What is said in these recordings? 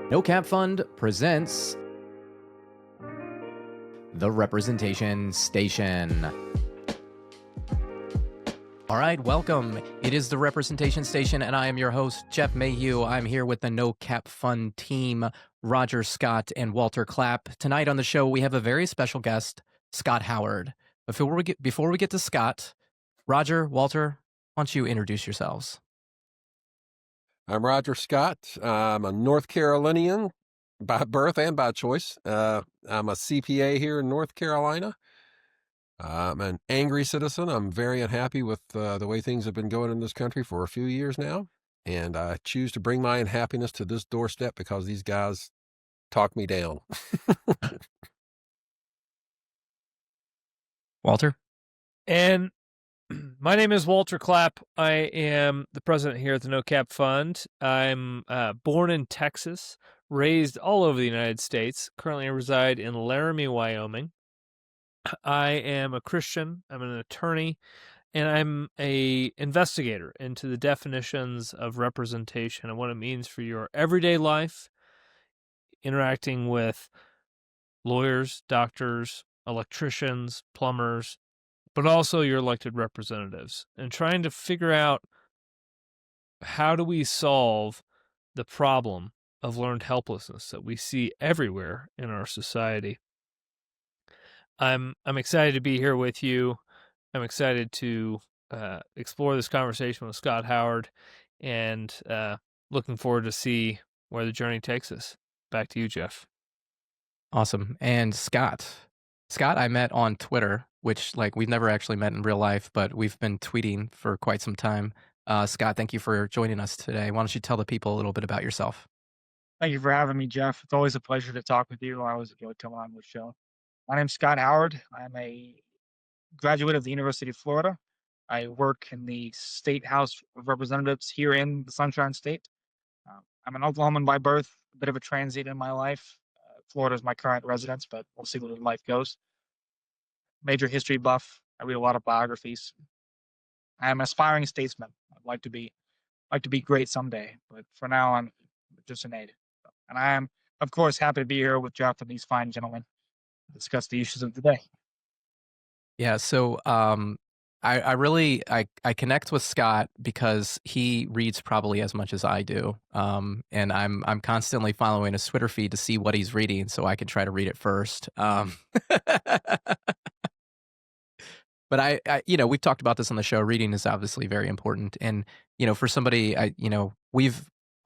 No Cap Fund presents The Representation Station. All right, welcome. It is The Representation Station, and I am your host, Jeff Mayhew. I'm here with the No Cap Fund team, Roger Scott and Walter Clapp. Tonight on the show, we have a very special guest, Scott Howard. Before we get to Scott, Roger, Walter, why don't you introduce yourselves? I'm Roger Scott. I'm a North Carolinian by birth and by choice. I'm a CPA here in North Carolina. I'm an angry citizen. I'm very unhappy with the way things have been going in this country for a few years now. And I choose to bring my unhappiness to this doorstep because these guys talk me down. Walter? And my name is Walter Clapp. I am the president here at the No Cap Fund. I'm born in Texas, raised all over the United States. Currently, I reside in Laramie, Wyoming. I am a Christian. I'm an attorney, and I'm a investigator into the definitions of representation and what it means for your everyday life, interacting with lawyers, doctors, electricians, plumbers, but also your elected representatives, and trying to figure out how do we solve the problem of learned helplessness that we see everywhere in our society. I'm excited to be here with you. I'm excited to explore this conversation with Scott Howard, and looking forward to see where the journey takes us. Back to you, Jeff. Awesome. And Scott, I met on Twitter, which we've never actually met in real life, but we've been tweeting for quite some time. Scott, thank you for joining us today. Why don't you tell the people a little bit about yourself? Thank you for having me, Jeff. It's always a pleasure to talk with you. I always enjoy coming on the show. My name's Scott Howard. I'm a graduate of the University of Florida. I work in the State House of Representatives here in the Sunshine State. I'm an Oklahoman by birth, a bit of a transient in my life. Florida is my current residence, but we'll see where life goes. Major history buff. I read a lot of biographies. I am an aspiring statesman. I'd like to be great someday, but for now, I'm just an aide. And I am, of course, happy to be here with Jeff and these fine gentlemen to discuss the issues of the day. Yeah, so I really connect with Scott because he reads probably as much as I do, and I'm constantly following his Twitter feed to see what he's reading, so I can try to read it first. But I we've talked about this on the show. Reading is obviously very important, and for somebody,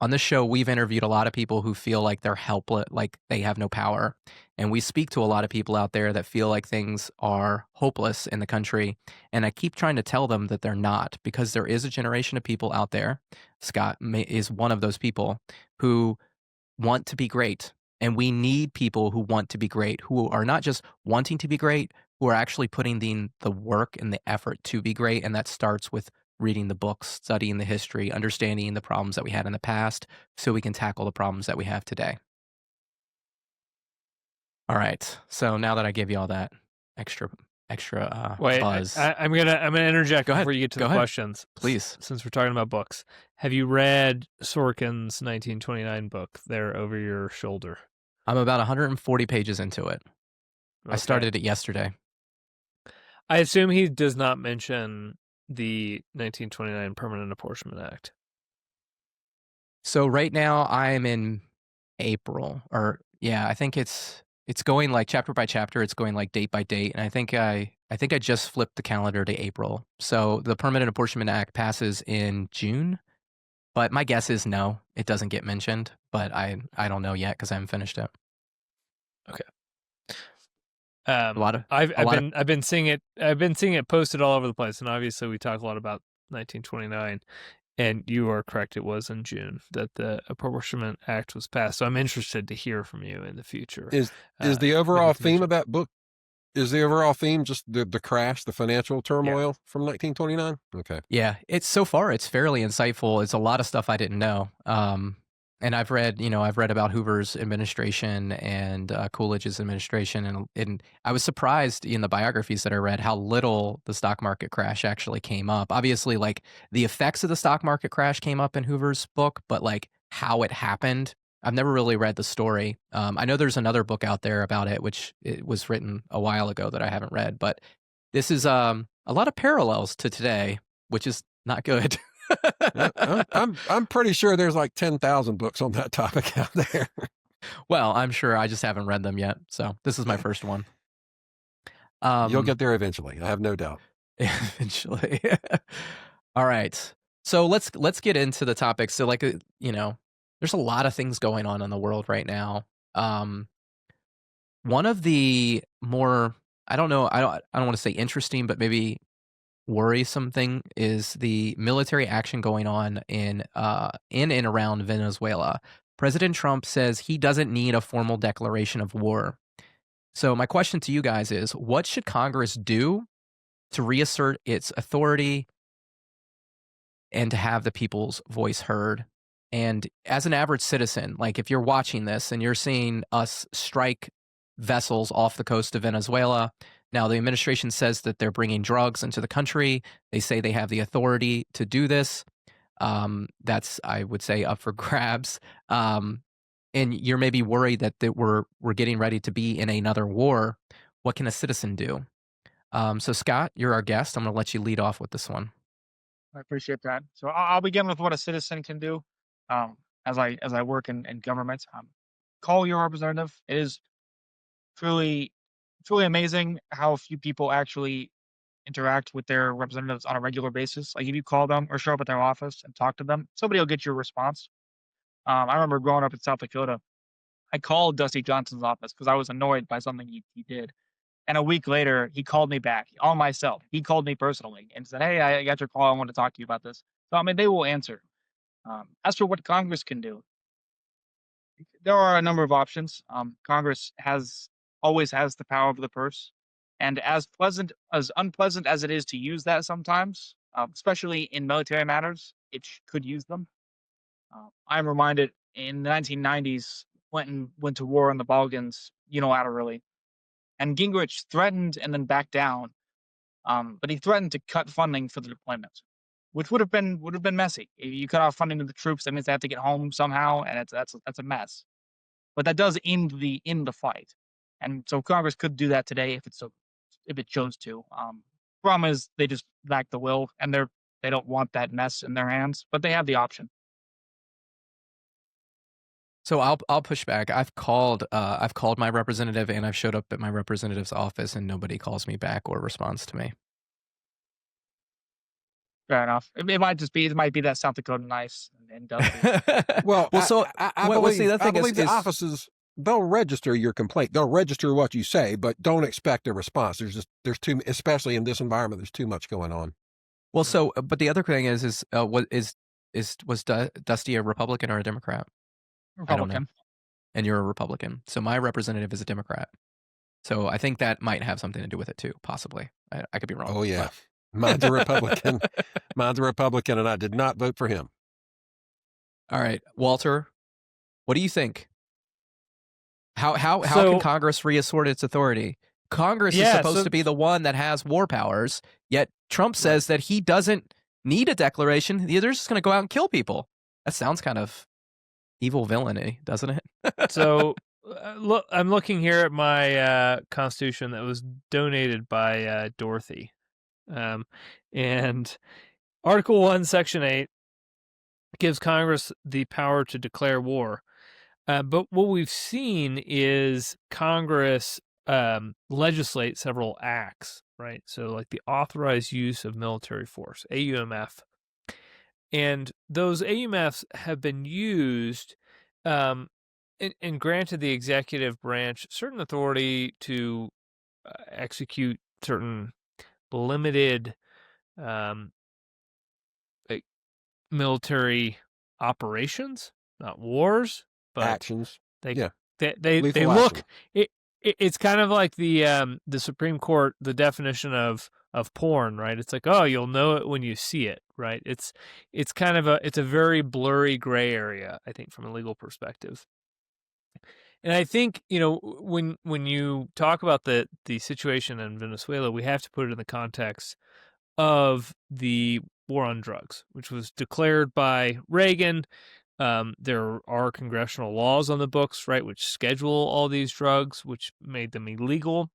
on this show, we've interviewed a lot of people who feel like they're helpless, like they have no power. And we speak to a lot of people out there that feel like things are hopeless in the country. And I keep trying to tell them that they're not, because there is a generation of people out there, Scott is one of those people, who want to be great. And we need people who want to be great, who are not just wanting to be great, who are actually putting in the work and the effort to be great. And that starts with reading the books, studying the history, understanding the problems that we had in the past so we can tackle the problems that we have today. All right. So now that I gave you all that extra buzz. I'm gonna interject Go ahead. before you get to Go the ahead. questions. Please. Since we're talking about books, have you read Sorkin's 1929 book there over your shoulder? I'm about 140 pages into it. Okay. I started it yesterday. I assume he does not mention the 1929 Permanent Apportionment Act. So right now I'm in April, I think it's going like chapter by chapter. It's going like date by date, and I think I just flipped the calendar to April. So the Permanent Apportionment Act passes in June, but my guess is no, it doesn't get mentioned. But I don't know yet because I haven't finished it. Okay. I've been seeing it posted all over the place, and obviously we talk a lot about 1929, and you are correct. It was in June that the Apportionment Act was passed. So I'm interested to hear from you in the future. Is the overall theme of that book? Is the overall theme just the crash, the financial turmoil from 1929? Okay. Yeah, it's fairly insightful. It's a lot of stuff I didn't know. And I've read about Hoover's administration and Coolidge's administration, and I was surprised in the biographies that I read how little the stock market crash actually came up. Obviously, like the effects of the stock market crash came up in Hoover's book, but like how it happened I've never really read the story. I know there's another book out there about it, which it was written a while ago that I haven't read, but this is a lot of parallels to today, which is not good. I'm pretty sure there's like 10,000 books on that topic out there. Well, I'm sure I just haven't read them yet, so this is my first one. You'll get there eventually. I have no doubt. Eventually. All right. So let's get into the topic. So like there's a lot of things going on in the world right now. One of the more I don't know, I don't want to say interesting, but maybe worrisome thing is the military action going on in and around Venezuela. President Trump says he doesn't need a formal declaration of war. So my question to you guys is, what should Congress do to reassert its authority and to have the people's voice heard? And as an average citizen, like if you're watching this and you're seeing us strike vessels off the coast of Venezuela, now the administration says that they're bringing drugs into the country. They say they have the authority to do this. That's, I would say, up for grabs. And you're maybe worried that we're getting ready to be in another war. What can a citizen do? So Scott, you're our guest. I'm going to let you lead off with this one. I appreciate that. So I'll begin with what a citizen can do. As I work in government, call your representative. It is truly amazing how few people actually interact with their representatives on a regular basis. Like if you call them or show up at their office and talk to them, somebody will get your response. I remember growing up in South Dakota, I called Dusty Johnson's office because I was annoyed by something he did. And a week later, he called me back on myself. He called me personally and said, "Hey, I got your call. I want to talk to you about this." So I mean, they will answer. As for what Congress can do, there are a number of options. Congress always has the power of the purse, and as unpleasant as it is to use that sometimes, especially in military matters, could use them. I'm reminded in the 1990s, Clinton went to war in the Balkans unilaterally, and Gingrich threatened and then backed down. But he threatened to cut funding for the deployment, which would have been messy. If you cut off funding to the troops, that means they have to get home somehow, and that's a mess. But that does end the fight, and so Congress could do that today if it chose to. Problem is they just lack the will, and they don't want that mess in their hands, but they have the option. So I'll push back. I've called my representative and I've showed up at my representative's office and nobody calls me back or responds to me. Fair enough. It might be that South Dakota nice and dusty. Well, so I well, believe, see, the I thing believe is, the offices, they'll register your complaint. They'll register what you say, but don't expect a response. There's too, especially in this environment, there's too much going on. well, so but the other thing is was Dusty a Republican or a Democrat? I don't know. Republican. And you're a Republican. So my representative is a Democrat. So I think that might have something to do with it too, possibly. I could be wrong. Oh yeah, mine's a Republican. Mine's a Republican, and I did not vote for him. All right, Walter, what do you think? How can Congress reassert its authority? Congress is supposed to be the one that has war powers, yet Trump says that he doesn't need a declaration. They're just going to go out and kill people. That sounds kind of evil villainy, doesn't it? So, look, I'm looking here at my Constitution that was donated by Dorothy, and Article 1, Section 8 gives Congress the power to declare war. But what we've seen is Congress legislate several acts, right? So, like the authorized use of military force, AUMF. And those AUMFs have been used and granted the executive branch certain authority to execute certain limited like military operations, not wars, but Actions. They Yeah. they Lethal look. action. It's kind of like the Supreme Court, the definition of porn, right? It's like, oh, you'll know it when you see it, right? It's kind of it's a very blurry gray area, I think, from a legal perspective. And I think, when you talk about the situation in Venezuela, we have to put it in the context of the war on drugs, which was declared by Reagan There are congressional laws on the books, right, which schedule all these drugs, which made them illegal.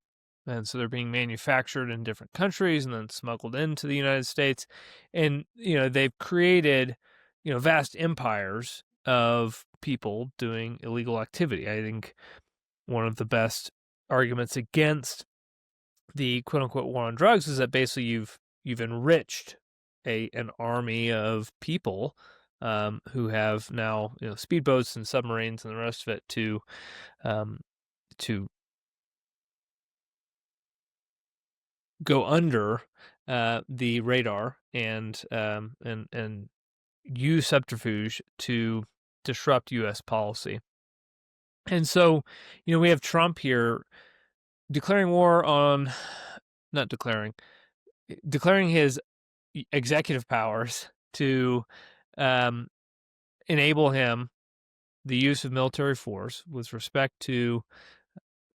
And so they're being manufactured in different countries and then smuggled into the United States. And, they've created, vast empires of people doing illegal activity. I think one of the best arguments against the quote unquote war on drugs is that basically you've enriched an army of people who have now speedboats and submarines and the rest of it to go under the radar and use subterfuge to disrupt U.S. policy. And so, we have Trump here declaring war on, not declaring his executive powers to enable him the use of military force with respect to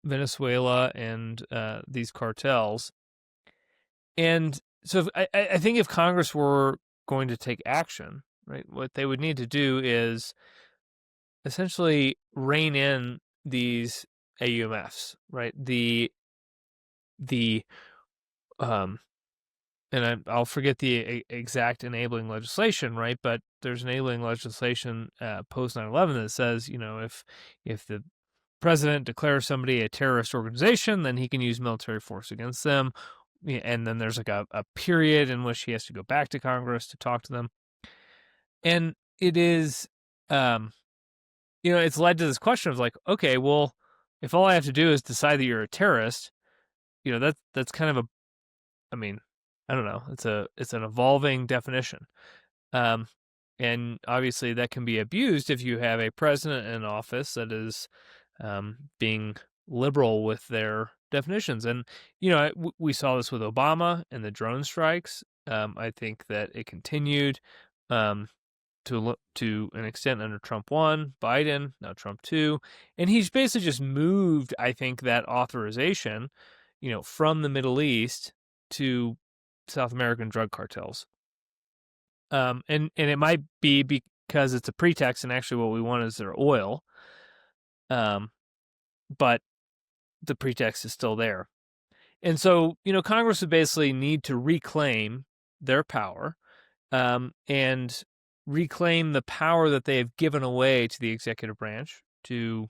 Venezuela and these cartels. And so I think if Congress were going to take action, right, what they would need to do is essentially rein in these AUMFs, right? And I'll forget the exact enabling legislation, right? But there's enabling legislation post 9/11 that says, if the president declares somebody a terrorist organization, then he can use military force against them. And then there's like a period in which he has to go back to Congress to talk to them. And it is, it's led to this question of like, okay, well, if all I have to do is decide that you're a terrorist, that's kind of I don't know. It's an evolving definition. And obviously that can be abused if you have a president in office that is being liberal with their definitions. And, we saw this with Obama and the drone strikes. I think that it continued to an extent under Trump 1, Biden, now Trump 2. And he's basically just moved, I think, that authorization, from the Middle East to South American drug cartels. And it might be because it's a pretext and actually what we want is their oil. But the pretext is still there. And so, Congress would basically need to reclaim their power and reclaim the power that they have given away to the executive branch to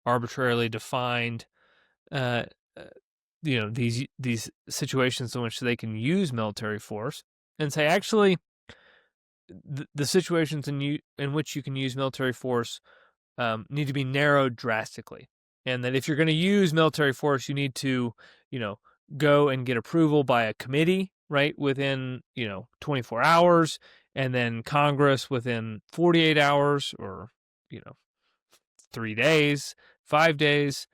arbitrarily define these situations in which they can use military force and say, actually, the situations in which you can use military force need to be narrowed drastically. And that if you're going to use military force, you need to, go and get approval by a committee, right, within, 24 hours, and then Congress within 48 hours or, 3 days, 5 days.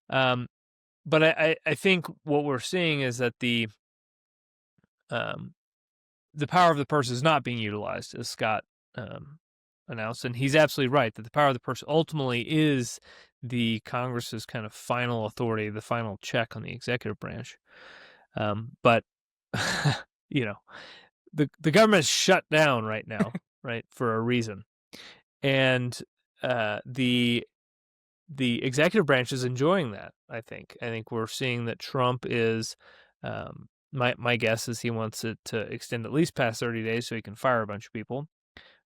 But I think what we're seeing is that the power of the purse is not being utilized, as Scott announced, and he's absolutely right that the power of the purse ultimately is the Congress's kind of final authority, the final check on the executive branch. But the government is shut down right now, right, for a reason, and the executive branch is enjoying that. I think we're seeing that Trump is. My guess is he wants it to extend at least past 30 days so he can fire a bunch of people.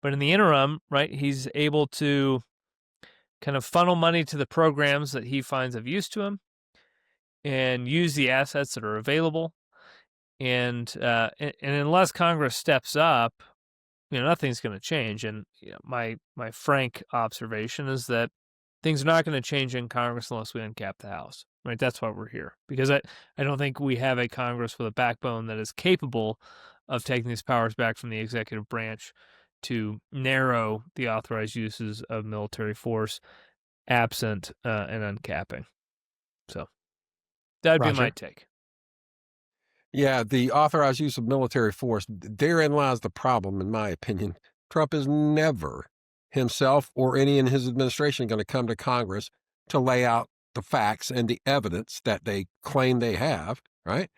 But in the interim, right, he's able to kind of funnel money to the programs that he finds of use to him and use the assets that are available. And unless Congress steps up, nothing's going to change. And my frank observation is that things are not going to change in Congress unless we uncap the House. Right, that's why we're here. Because I don't think we have a Congress with a backbone that is capable of taking these powers back from the executive branch to narrow the authorized uses of military force absent an uncapping. So that'd be my take. Yeah, the authorized use of military force, therein lies the problem, in my opinion. Trump is never himself or any in his administration going to come to Congress to lay out the facts and the evidence that they claim they have, right?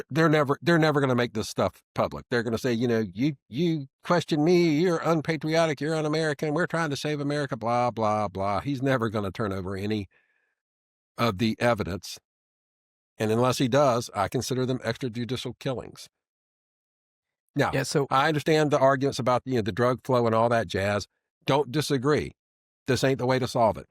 they're never going to make this stuff public. They're going to say, you question me, you're unpatriotic, you're un-American, we're trying to save America, blah blah blah. He's never going to turn over any of the evidence, and unless he does, I consider them extrajudicial killings. Now, Yeah, so I understand the arguments about the drug flow and all that jazz. Don't disagree. This ain't the way to solve it.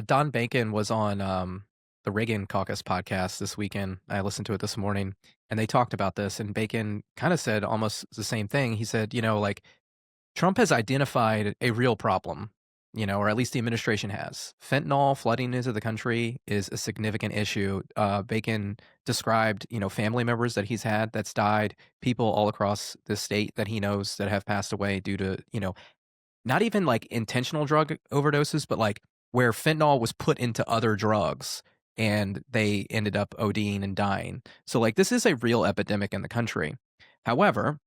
Don Bacon was on the Reagan Caucus podcast this weekend. I listened to it this morning, and they talked about this. And Bacon kind of said almost the same thing. He said, like Trump has identified a real problem, or at least the administration has. Fentanyl flooding into the country is a significant issue. Bacon described, family members that he's had that's died, people all across the state that he knows that have passed away due to, not even like intentional drug overdoses, but like where fentanyl was put into other drugs and they ended up ODing and dying. So like this is a real epidemic in the country. However,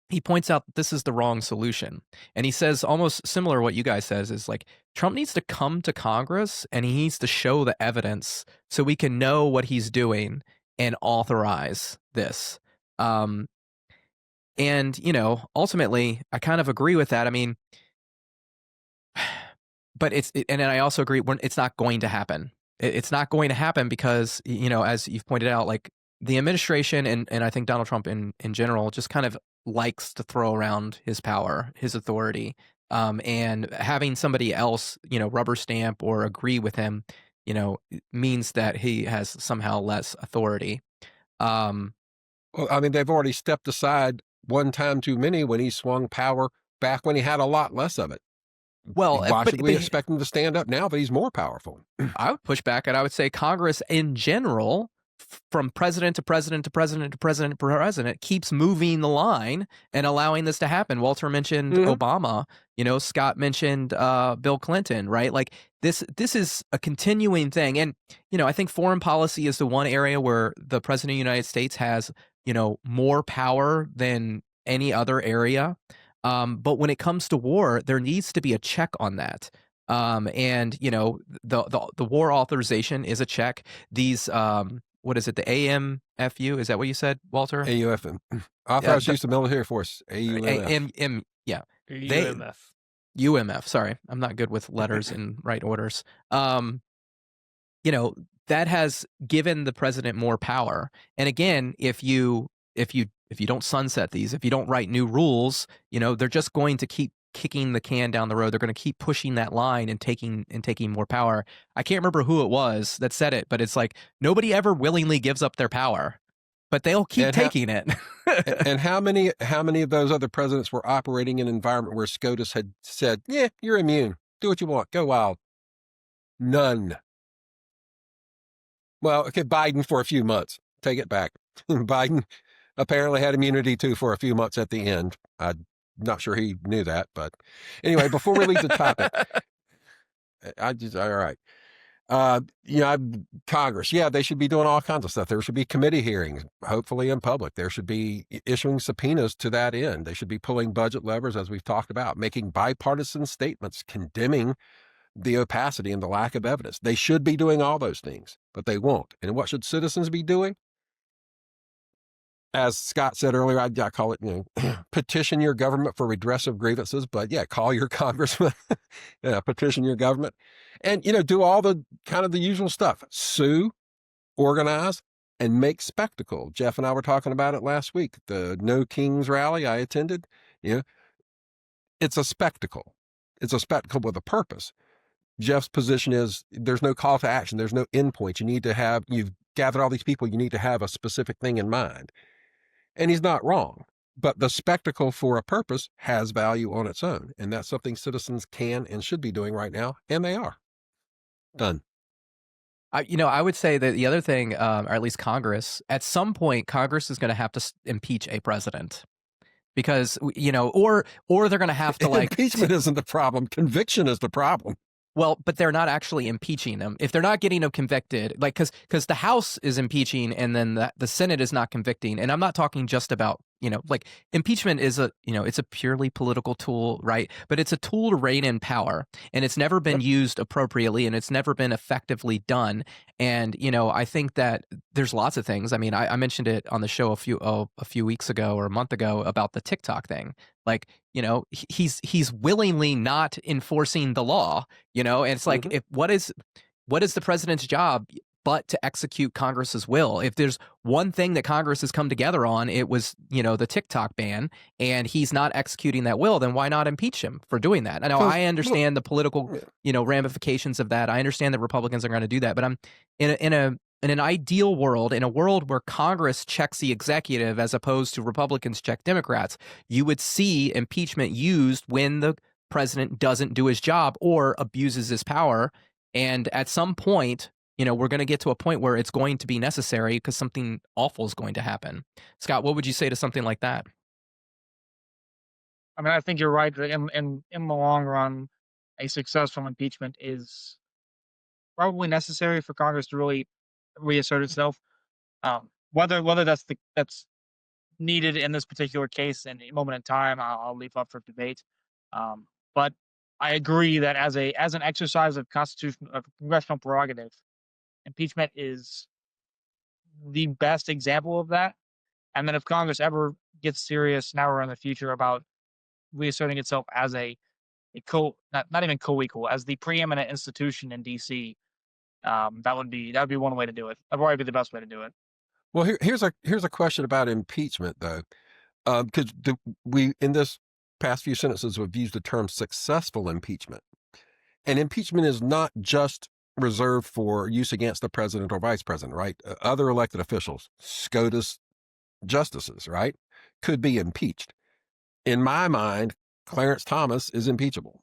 he points out that this is the wrong solution. And he says almost similar to what you guys says is like Trump needs to come to Congress and he needs to show the evidence so we can know what he's doing and authorize this. And ultimately I kind of agree with that. I mean, but and I also agree it's not going to happen. It's not going to happen because, as you've pointed out, like the administration and I think Donald Trump in general just kind of likes to throw around his power, his authority, and having somebody else, rubber stamp or agree with him, means that he has somehow less authority. Well, I mean, they've already stepped aside one time too many when he swung power back when he had a lot less of it. Well, why should we expect him to stand up now that he's more powerful? I would push back and I would say Congress in general, from president to president to president to president to president, keeps moving the line and allowing this to happen. Walter mentioned Obama, Scott mentioned Bill Clinton, right? Like this is a continuing thing. And, I think foreign policy is the one area where the president of the United States has, more power than any other area. But when it comes to war, there needs to be a check on that. And the war authorization is a check. These what is it? The AMFU? Is that what you said, Walter? AUFM. Authorized use of military force. AUMF. Yeah. UMF. UMF. Sorry, I'm not good with letters in right orders. That has given the president more power. And again, if you don't sunset these, if you don't write new rules, they're just going to keep kicking the can down the road. They're going to keep pushing that line and taking more power. I can't remember who it was that said it, but it's like nobody ever willingly gives up their power, but they'll keep taking it. And how many of those other presidents were operating in an environment where SCOTUS had said, "Yeah, you're immune. Do what you want. Go wild." None. Well, okay, Biden for a few months. Take it back. Biden apparently had immunity too for a few months at the end. I'm not sure he knew that, but anyway, before we leave the topic, all right. Congress, they should be doing all kinds of stuff. There should be committee hearings, hopefully in public. There should be issuing subpoenas to that end. They should be pulling budget levers, as we've talked about, making bipartisan statements condemning the opacity and the lack of evidence. They should be doing all those things, but they won't. And what should citizens be doing? As Scott said earlier, I call it, petition your government for redress of grievances, but call your congressman, petition your government, and, do all the kind of the usual stuff, sue, organize, and make spectacle. Jeff and I were talking about it last week, the No Kings rally I attended, it's a spectacle. It's a spectacle with a purpose. Jeff's position is there's no call to action. There's no endpoint. You've gathered all these people. You need to have a specific thing in mind. And he's not wrong, but the spectacle for a purpose has value on its own. And that's something citizens can and should be doing right now. And they are. Done. I would say that the other thing, or at least Congress, at some point, Congress is going to have to impeach a president because, or they're going to have to impeachment isn't the problem. Conviction is the problem. Well, but they're not actually impeaching them. If they're not getting them convicted, because the House is impeaching and then the Senate is not convicting. And I'm not talking just about, like impeachment is it's a purely political tool, right? But it's a tool to rein in power, and it's never been used appropriately, and it's never been effectively done. And I think that there's lots of things. I mean, I mentioned it on the show a few weeks ago or a month ago about the TikTok thing. Like, he's willingly not enforcing the law, and it's like, if what is the president's job but to execute Congress's will? If there's one thing that Congress has come together on, it was, the TikTok ban, and he's not executing that will, then why not impeach him for doing that? I know I understand the political, ramifications of that. I understand that Republicans are going to do that, but I'm in an ideal world, in a world where Congress checks the executive as opposed to Republicans check Democrats, you would see impeachment used when the president doesn't do his job or abuses his power. And at some point, we're going to get to a point where it's going to be necessary because something awful is going to happen. Scott, what would you say to something like that? I mean, I think you're right. In the long run, a successful impeachment is probably necessary for Congress to really reassert itself. Whether that's needed in this particular case and a moment in time, I'll leave up for debate. But I agree that as an exercise of congressional prerogative, impeachment is the best example of that. And then if Congress ever gets serious now or in the future about reasserting itself as not even co-equal, as the preeminent institution in DC, that would be one way to do it. That'd probably be the best way to do it. Well, here's a question about impeachment, though, because we in this past few sentences we've used the term successful impeachment, and impeachment is not just reserved for use against the president or vice president, right? Other elected officials, SCOTUS justices, right, could be impeached. In my mind, Clarence Thomas is impeachable.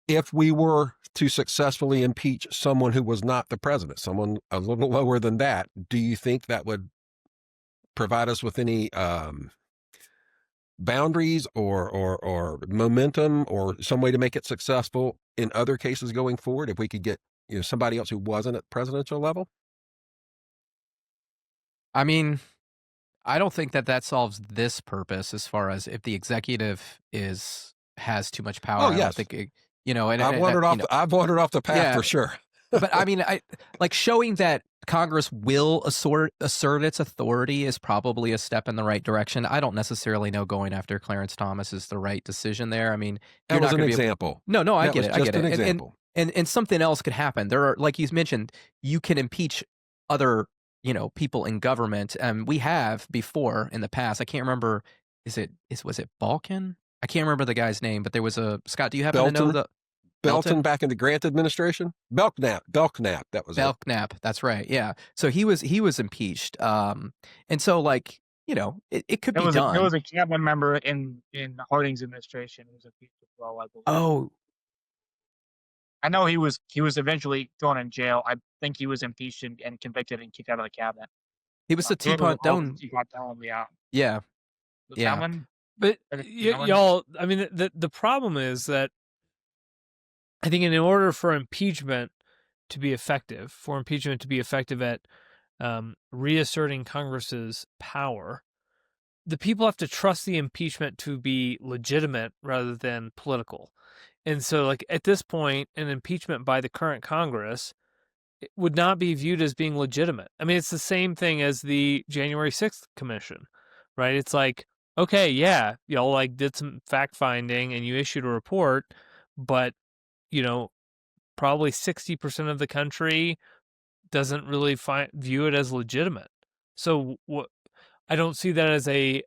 If we were to successfully impeach someone who was not the president, someone a little lower than that, do you think that would provide us with any boundaries or momentum or some way to make it successful in other cases going forward if we could get somebody else who wasn't at presidential level? I mean, I don't think that solves this purpose as far as if the executive has too much power. Oh, I yes. don't think and I've wandered off the path for sure. But I mean, like showing that Congress will assert its authority is probably a step in the right direction. I don't necessarily know going after Clarence Thomas is the right decision there. I mean, that was an example. No, I get it. I get it. Example. And something else could happen. There are, like you mentioned, you can impeach other people in government. We have before in the past. I can't remember. Was it Balkan? I can't remember the guy's name, but there was a Scott. Do you happen to know the Belton back in the Grant administration? Belknap. That was Belknap. That's right. Yeah. So he was impeached. And so like it could be done. There was a cabinet member in Harding's administration who was impeached as well, I believe. Oh. I know he was eventually thrown in jail. I think he was impeached and convicted and kicked out of the cabinet. He was the Teapot Down. Yeah. Yeah. But y'all, I mean, the problem is that I think in order for impeachment to be effective, at reasserting Congress's power, the people have to trust the impeachment to be legitimate rather than political. And so, like, at this point, an impeachment by the current Congress would not be viewed as being legitimate. I mean, it's the same thing as the January 6th Commission, right? It's like, okay, yeah, y'all like did some fact finding and you issued a report, but probably 60% of the country doesn't really view it as legitimate. So I don't see that as a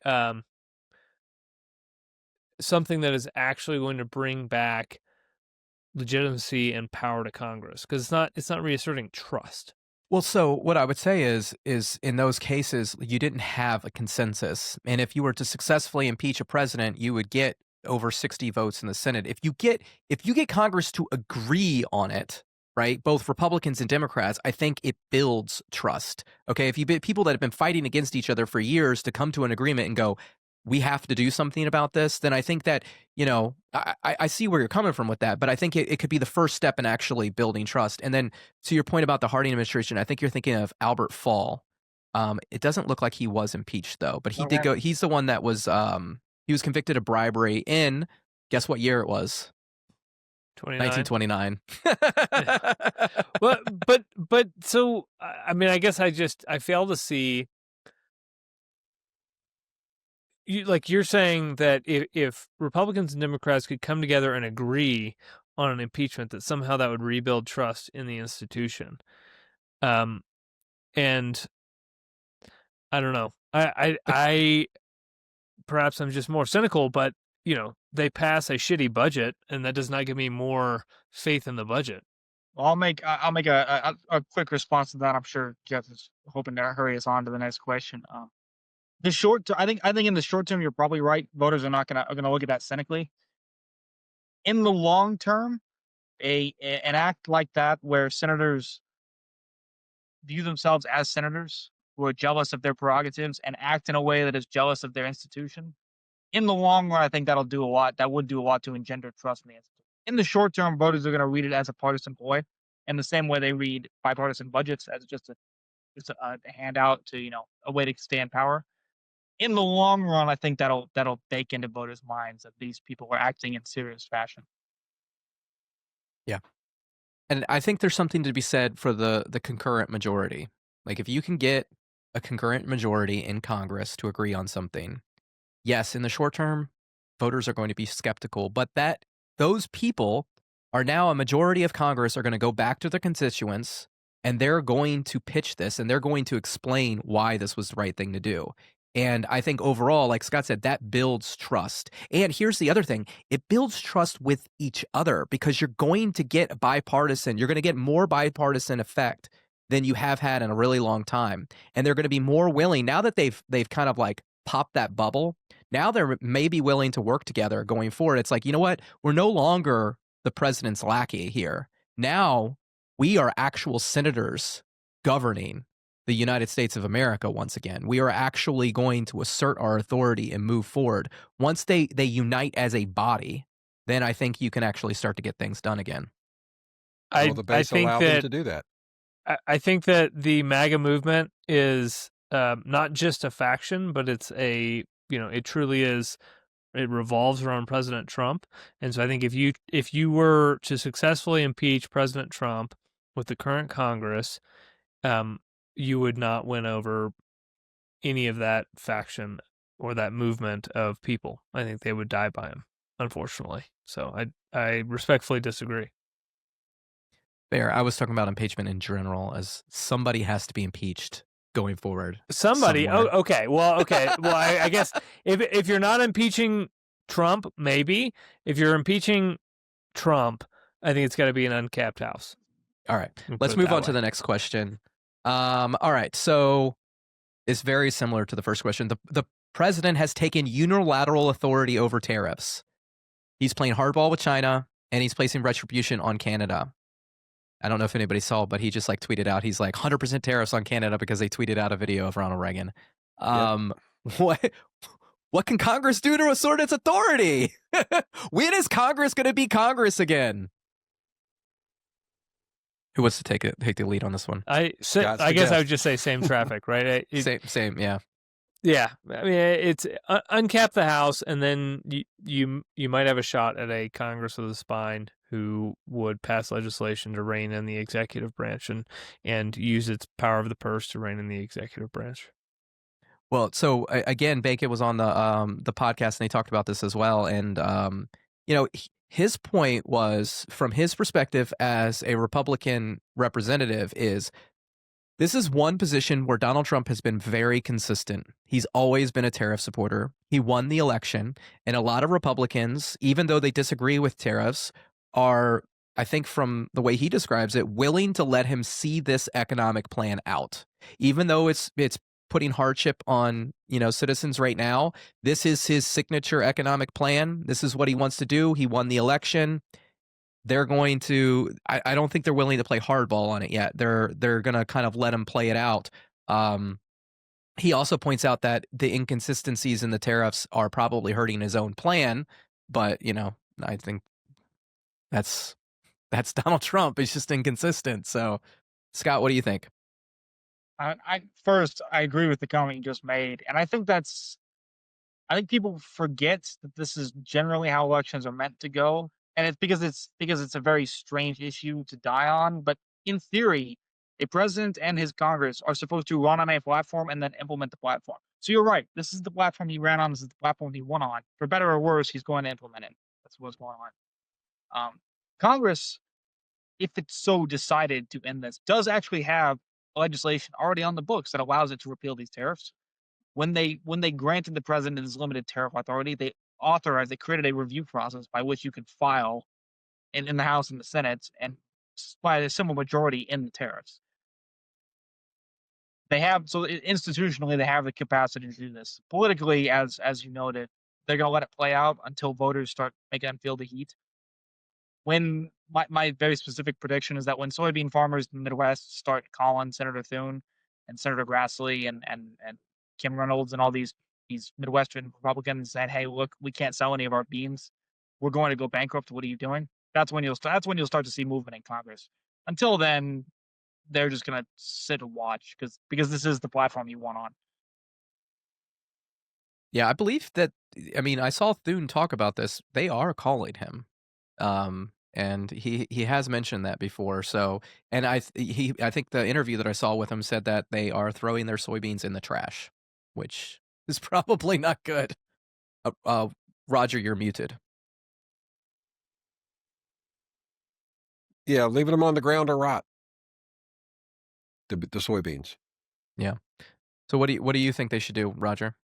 something that is actually going to bring back legitimacy and power to Congress, because it's not reasserting trust. Well, so what I would say is in those cases, you didn't have a consensus. And if you were to successfully impeach a president, you would get over 60 votes in the Senate. If you get Congress to agree on it, right, both Republicans and Democrats, I think it builds trust. Okay, if you get people that have been fighting against each other for years to come to an agreement and go, we have to do something about this, then I think that, I see where you're coming from with that, but I think it could be the first step in actually building trust. And then to your point about the Harding administration, I think you're thinking of Albert Fall. It doesn't look like he was impeached though, but he did Okay. go. He's the one that was he was convicted of bribery in, guess what year it was? 29. 1929. Well, but so I mean, I guess I fail to see. You're saying that if Republicans and Democrats could come together and agree on an impeachment, that somehow that would rebuild trust in the institution. And I don't know. I perhaps I'm just more cynical, but they pass a shitty budget, and that does not give me more faith in the budget. Well, I'll make a quick response to that. I'm sure Jeff is hoping to hurry us on to the next question. I think in the short term, you're probably right. Voters are not gonna look at that cynically. In the long term, an act like that where senators view themselves as senators who are jealous of their prerogatives and act in a way that is jealous of their institution, in the long run, I think that'll do a lot. That would do a lot to engender trust in the institution. In the short term, voters are going to read it as a partisan ploy, in the same way they read bipartisan budgets as just a handout to a way to stay in power. In the long run, I think that'll bake into voters' minds that these people are acting in serious fashion. Yeah. And I think there's something to be said for the concurrent majority. Like if you can get a concurrent majority in Congress to agree on something, yes, in the short term, voters are going to be skeptical, but those people are now a majority of Congress are going to go back to their constituents and they're going to pitch this and they're going to explain why this was the right thing to do. And I think overall, like Scott said, that builds trust. And here's the other thing. It builds trust with each other because you're going to get you're going to get more bipartisan effect than you have had in a really long time. And they're going to be more willing now that they've kind of like popped that bubble. Now they're maybe willing to work together going forward. It's like, you know what? We're no longer the president's lackey here. Now we are actual senators governing the United States of America once again. We are actually going to assert our authority and move forward. Once they unite as a body, then I think you can actually start to get things done again. Will the base allow them to do that? I think that the MAGA movement is not just a faction, but it's it truly is. It revolves around President Trump, and so I think if you were to successfully impeach President Trump with the current Congress, you would not win over any of that faction or that movement of people. I think they would die by him, unfortunately. So I respectfully disagree. Fair. I was talking about impeachment in general as somebody has to be impeached going forward. Somebody. somewhere. Oh, okay. Well, okay. Well, I guess if you're not impeaching Trump, maybe. If you're impeaching Trump, I think it's got to be an uncapped house. All right. Let's move on to the next question. All right. So it's very similar to the first question. The president has taken unilateral authority over tariffs. He's playing hardball with China and he's placing retribution on Canada. I don't know if anybody saw, but he just like tweeted out, he's like 100% tariffs on Canada because they tweeted out a video of Ronald Reagan. What can Congress do to assert its authority? When is Congress going to be Congress again? Who wants to take the lead on this one? I guess I would just say same traffic, right? Same, yeah. Yeah, I mean it's uncap the House, and then you might have a shot at a Congress with a spine who would pass legislation to rein in the executive branch and use its power of the purse to rein in the executive branch. Well, so again, Bacon was on the podcast and they talked about this as well, and his point was, from his perspective as a Republican representative, is this is one position where Donald Trump has been very consistent. He's always been a tariff supporter. He won the election, and a lot of Republicans, even though they disagree with tariffs, are, I think from the way he describes it, willing to let him see this economic plan out. Even though it's putting hardship on, citizens right now, this is his signature economic plan. This is what he wants to do. He won the election. They're going to, I don't think they're willing to play hardball on it yet. They're going to kind of let him play it out. He also points out that the inconsistencies in the tariffs are probably hurting his own plan, but I think that's Donald Trump. He's just inconsistent. So, Scott, what do you think? First, I agree with the comment you just made, and I think people forget that this is generally how elections are meant to go, and it's because it's a very strange issue to die on. But in theory, a president and his Congress are supposed to run on a platform and then implement the platform. So you're right. This is the platform he ran on. This is the platform he won on. For better or worse, he's going to implement it. That's what's going on. Congress, if it's so decided to end this, does actually have legislation already on the books that allows it to repeal these tariffs. When they granted the president his limited tariff authority, they created a review process by which you could file in the House and the Senate and by a simple majority in the tariffs. Institutionally they have the capacity to do this. Politically, as you noted, they're going to let it play out until voters start making them feel the heat. When my very specific prediction is that when soybean farmers in the Midwest start calling Senator Thune and Senator Grassley and Kim Reynolds and all these Midwestern Republicans saying, "Hey, look, we can't sell any of our beans. We're going to go bankrupt. What are you doing?" That's when you'll start to see movement in Congress. Until then, they're just gonna sit and watch because this is the platform you want on. Yeah, I believe that. I mean, I saw Thune talk about this. They are calling him, and he has mentioned that before. So, and I think the interview that I saw with him said that they are throwing their soybeans in the trash, which is probably not good. Roger, you're muted. Yeah, leaving them on the ground to rot. The soybeans. Yeah. So what do you think they should do, Roger?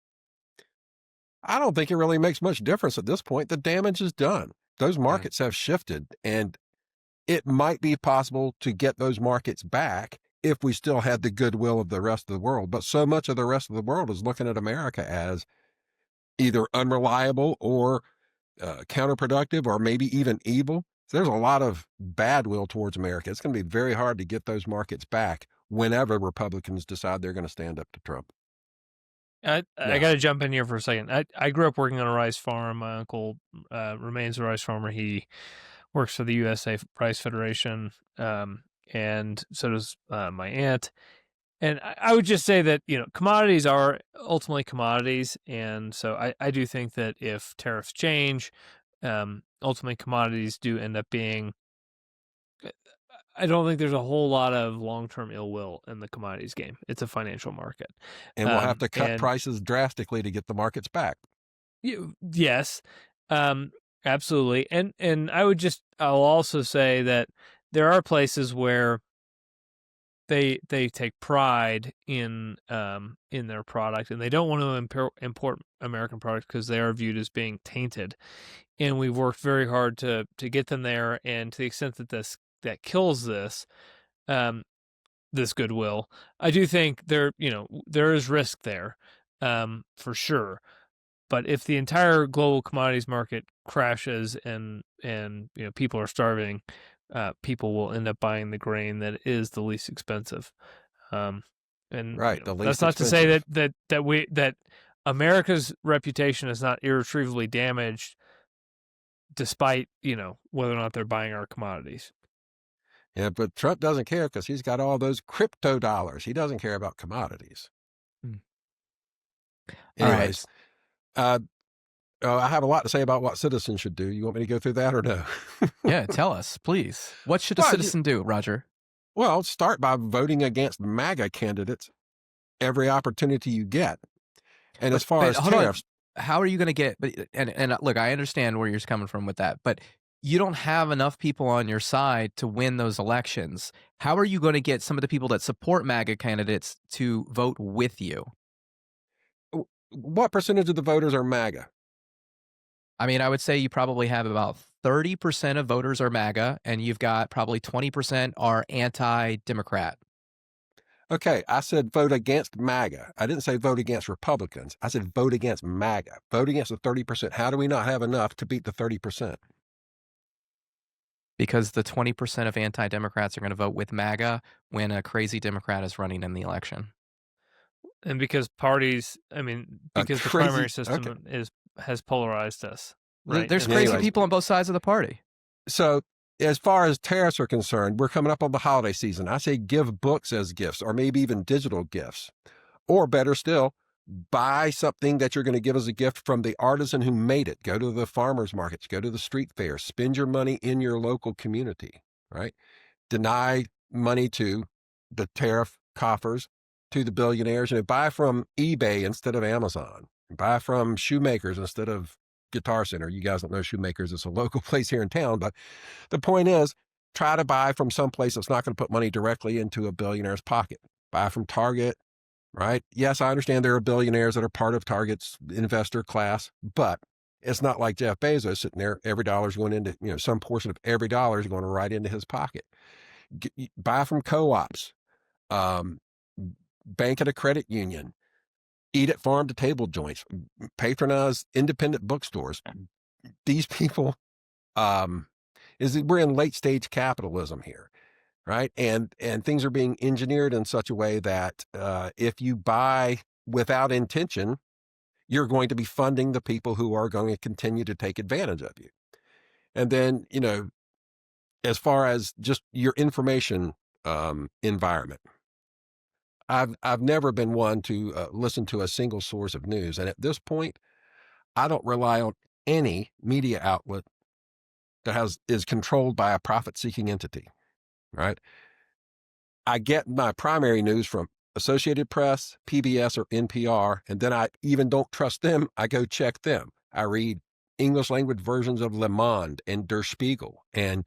I don't think it really makes much difference at this point. The damage is done. Those markets have shifted, and it might be possible to get those markets back if we still had the goodwill of the rest of the world. But so much of the rest of the world is looking at America as either unreliable or counterproductive or maybe even evil. So there's a lot of bad will towards America. It's going to be very hard to get those markets back whenever Republicans decide they're going to stand up to Trump. I got to jump in here for a second. I grew up working on a rice farm. My uncle remains a rice farmer. He works for the USA Rice Federation, and so does my aunt. And I would just say that, commodities are ultimately commodities. And so I do think that if tariffs change, ultimately commodities do end up being, I don't think there's a whole lot of long-term ill will in the commodities game. It's a financial market. And we'll have to cut prices drastically to get the markets back. Yes, absolutely. And I'll also say that there are places where they take pride in their product, and they don't want to import American products because they are viewed as being tainted. And we've worked very hard to get them there. And to the extent that that kills this goodwill, I do think there is risk there, for sure. But if the entire global commodities market crashes and people are starving, people will end up buying the grain that is the least expensive. And right, that's not to say that America's reputation is not irretrievably damaged, despite whether or not they're buying our commodities. Yeah, but Trump doesn't care because he's got all those crypto dollars. He doesn't care about commodities. Anyways, I have a lot to say about what citizens should do. You want me to go through that or no? Yeah, tell us, please. What should a citizen do, Roger? Well, start by voting against MAGA candidates every opportunity you get. And as far as tariffs, how are you going to get? And look, I understand where you're coming from with that, but you don't have enough people on your side to win those elections. How are you going to get some of the people that support MAGA candidates to vote with you? What percentage of the voters are MAGA? I mean, I would say you probably have about 30% of voters are MAGA, and you've got probably 20% are anti-Democrat. Okay, I said vote against MAGA. I didn't say vote against Republicans. I said vote against MAGA. Vote against the 30%. How do we not have enough to beat the 30%? Because the 20% of anti-Democrats are going to vote with MAGA when a crazy Democrat is running in the election. And because the primary system has polarized us. Right? There's crazy people on both sides of the party. So as far as tariffs are concerned, we're coming up on the holiday season. I say give books as gifts, or maybe even digital gifts. Or better still, buy something that you're going to give as a gift from the artisan who made it. Go to the farmers markets, go to the street fairs, spend your money in your local community, right? Deny money to the tariff coffers, to the billionaires. Buy from eBay instead of Amazon. Buy from shoemakers instead of Guitar Center. You guys don't know Shoemakers. It's a local place here in town. But the point is, try to buy from some place that's not going to put money directly into a billionaire's pocket. Buy from Target, right? Yes, I understand there are billionaires that are part of Target's investor class, but it's not like Jeff Bezos sitting there. Every dollar's going into, some portion of every dollar is going right into his pocket. Buy from co-ops, bank at a credit union, eat at farm to table joints, patronize independent bookstores. These people, we're in late stage capitalism here, right? And things are being engineered in such a way that if you buy without intention, you're going to be funding the people who are going to continue to take advantage of you. And then, as far as just your information environment, I've never been one to listen to a single source of news, and at this point, I don't rely on any media outlet that is controlled by a profit-seeking entity. Right? I get my primary news from Associated Press, PBS, or NPR, and then I even don't trust them. I go check them. I read English language versions of Le Monde and Der Spiegel and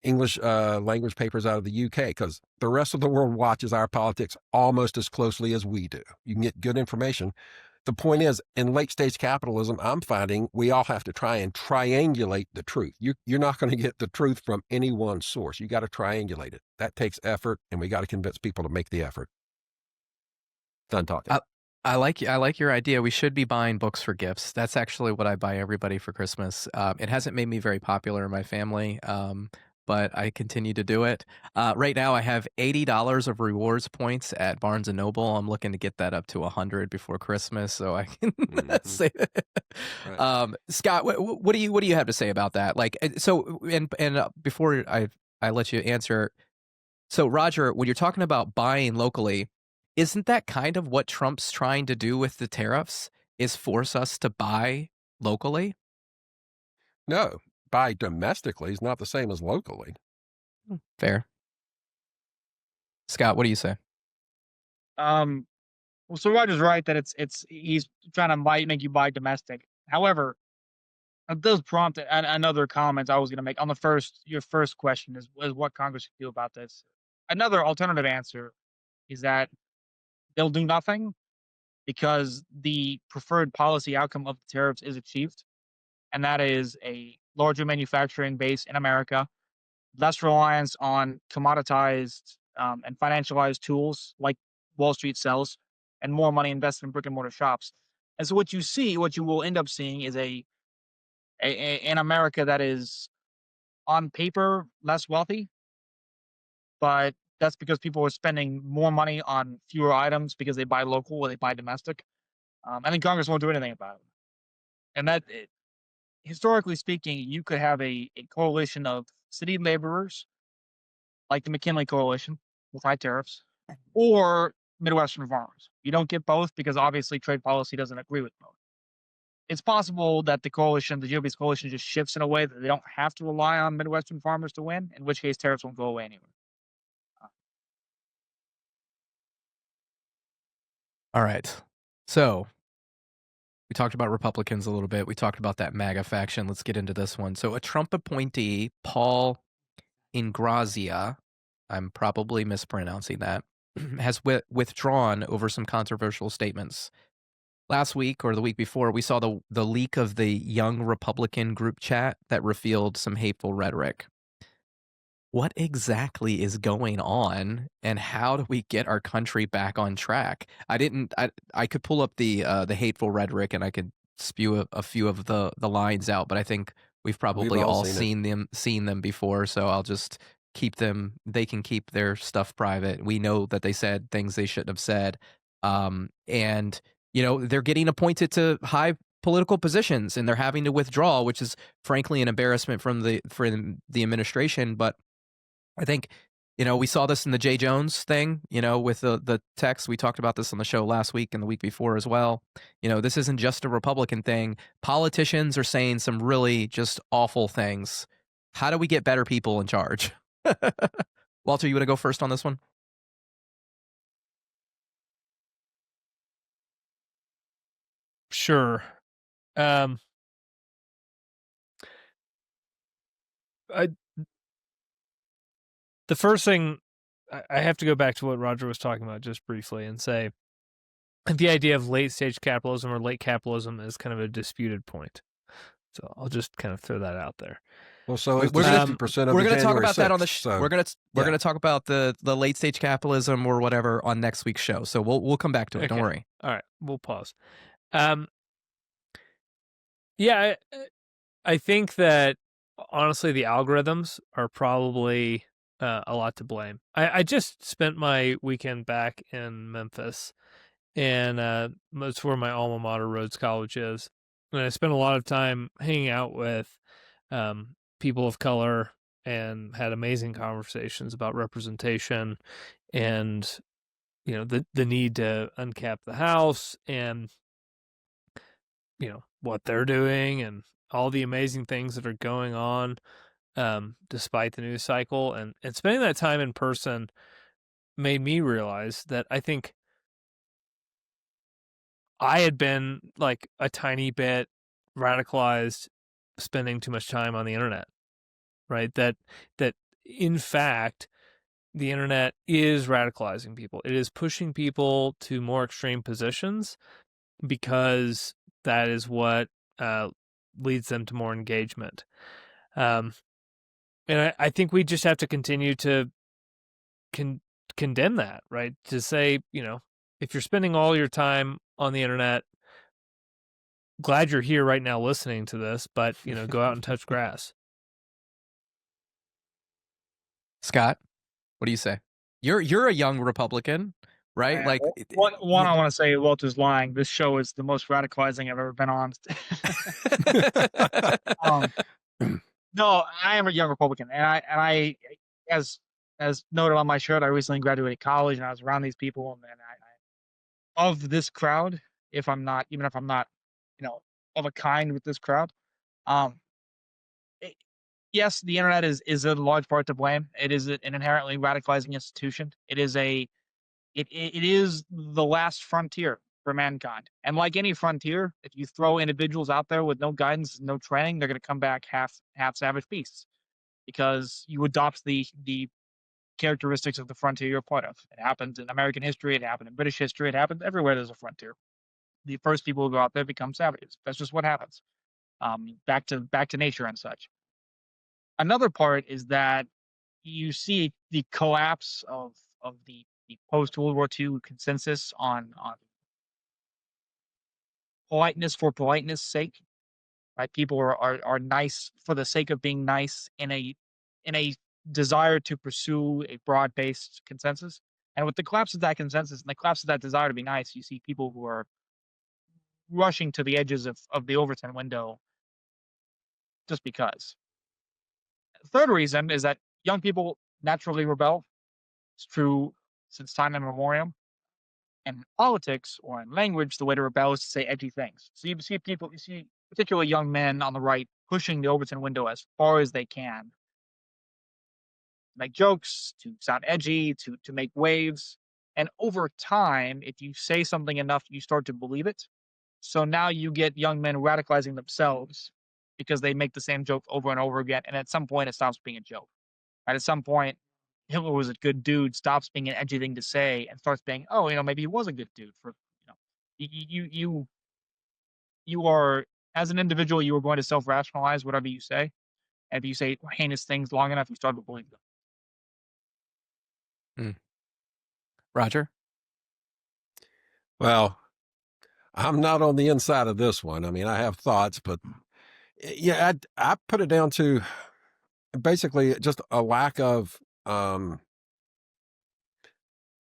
English language papers out of the UK, because the rest of the world watches our politics almost as closely as we do. You can get good information. The point is, in late stage capitalism, I'm finding we all have to try and triangulate the truth. You're not going to get the truth from any one source. You got to triangulate it. That takes effort, and we got to convince people to make the effort. Done talking. I like your idea. We should be buying books for gifts. That's actually what I buy everybody for Christmas. It hasn't made me very popular in my family, but I continue to do it. Right now, I have $80 of rewards points at Barnes and Noble. I'm looking to get that up to 100 before Christmas, so I can say that. Right. Scott, what do you have to say about that? Like, so, and before I let you answer, so Roger, when you're talking about buying locally, isn't that kind of what Trump's trying to do with the tariffs? Is force us to buy locally? No, buy domestically is not the same as locally. Fair. Scott, what do you say? Well, so Roger's right that he's trying to make you buy domestic. However, it does prompt another comment I was going to make on your first question is what Congress should do about this. Another alternative answer is that they'll do nothing because the preferred policy outcome of the tariffs is achieved, and that is a larger manufacturing base in America, less reliance on commoditized and financialized tools like Wall Street sells, and more money invested in brick and mortar shops. And so what you will end up seeing is in America that is on paper less wealthy, but that's because people are spending more money on fewer items because they buy local or they buy domestic. And then Congress won't do anything about it. And historically speaking, you could have a coalition of city laborers, like the McKinley Coalition, with high tariffs, or Midwestern farmers. You don't get both because obviously trade policy doesn't agree with both. It's possible that the GOP's coalition, just shifts in a way that they don't have to rely on Midwestern farmers to win, in which case tariffs won't go away anyway. All right. So we talked about Republicans a little bit. We talked about that MAGA faction. Let's get into this one. So a Trump appointee, Paul Ingrazia, I'm probably mispronouncing that, has withdrawn over some controversial statements. Last week or the week before, we saw the leak of the Young Republican group chat that revealed some hateful rhetoric. What exactly is going on, and how do we get our country back on track? I could pull up the hateful rhetoric and I could spew a few of the lines out, but I think we've probably all seen them before, so I'll just keep them. They can keep their stuff private. We know that they said things they shouldn't have said, and they're getting appointed to high political positions, and they're having to withdraw, which is frankly an embarrassment for the administration. But I think, we saw this in the Jay Jones thing, with the text. We talked about this on the show last week and the week before as well. This isn't just a Republican thing. Politicians are saying some really just awful things. How do we get better people in charge? Walter, you want to go first on this one? Sure. I the first thing, I have to go back to what Roger was talking about just briefly and say the idea of late stage capitalism or late capitalism is kind of a disputed point. So I'll just kind of throw that out there. Well, so it's We're gonna- 50% of We're the going to talk January about that on the 6th, so- we're going yeah. to talk about the late stage capitalism or whatever on next week's show. So we'll come back to it. Don't Okay. worry. All right, we'll pause. Yeah, I think that honestly the algorithms are probably a lot to blame. I just spent my weekend back in Memphis, and that's where my alma mater, Rhodes College, is. And I spent a lot of time hanging out with people of color and had amazing conversations about representation and the need to uncap the House and what they're doing and all the amazing things that are going on despite the news cycle. And spending that time in person made me realize that I think I had been like a tiny bit radicalized spending too much time on the internet, right? That in fact, the internet is radicalizing people. It is pushing people to more extreme positions because that is what leads them to more engagement. And I think we just have to continue to condemn that, right? To say, if you're spending all your time on the internet, glad you're here right now listening to this, but, go out and touch grass. Scott, what do you say? You're a young Republican, right? Like One I want to say, Walter's lying. This show is the most radicalizing I've ever been on. No, I am a young Republican, and I, as noted on my shirt, I recently graduated college, and I was around these people, and I of this crowd, even if I'm not, of a kind with this crowd, yes, the internet is a large part to blame. It is an inherently radicalizing institution. It is it is the last frontier for mankind. And like any frontier, if you throw individuals out there with no guidance, no training, they're going to come back half savage beasts because you adopt the characteristics of the frontier you're part of. It happened in American history. It happened in British history. It happened everywhere there's a frontier. The first people who go out there become savages. That's just what happens. Back to nature and such. Another part is that you see the collapse of the post World War II consensus on politeness for politeness sake. Right? People are nice for the sake of being nice in a desire to pursue a broad based consensus. And with the collapse of that consensus and the collapse of that desire to be nice, you see people who are rushing to the edges of the Overton window just because. The third reason is that young people naturally rebel. It's true since time immemorial. And in politics or in language, the way to rebel is to say edgy things. So you see particularly young men on the right pushing the Overton window as far as they can. Make jokes, to sound edgy, to make waves. And over time, if you say something enough, you start to believe it. So now you get young men radicalizing themselves because they make the same joke over and over again. And at some point, it stops being a joke. Right? At some point, Hitler was a good dude, stops being an edgy thing to say, and starts being, oh, maybe he was a good dude. For you are, as an individual, you are going to self-rationalize whatever you say. And if you say heinous things long enough, you start to believe them. Roger? Well, I'm not on the inside of this one. I mean, I have thoughts, but yeah, I put it down to basically just a lack of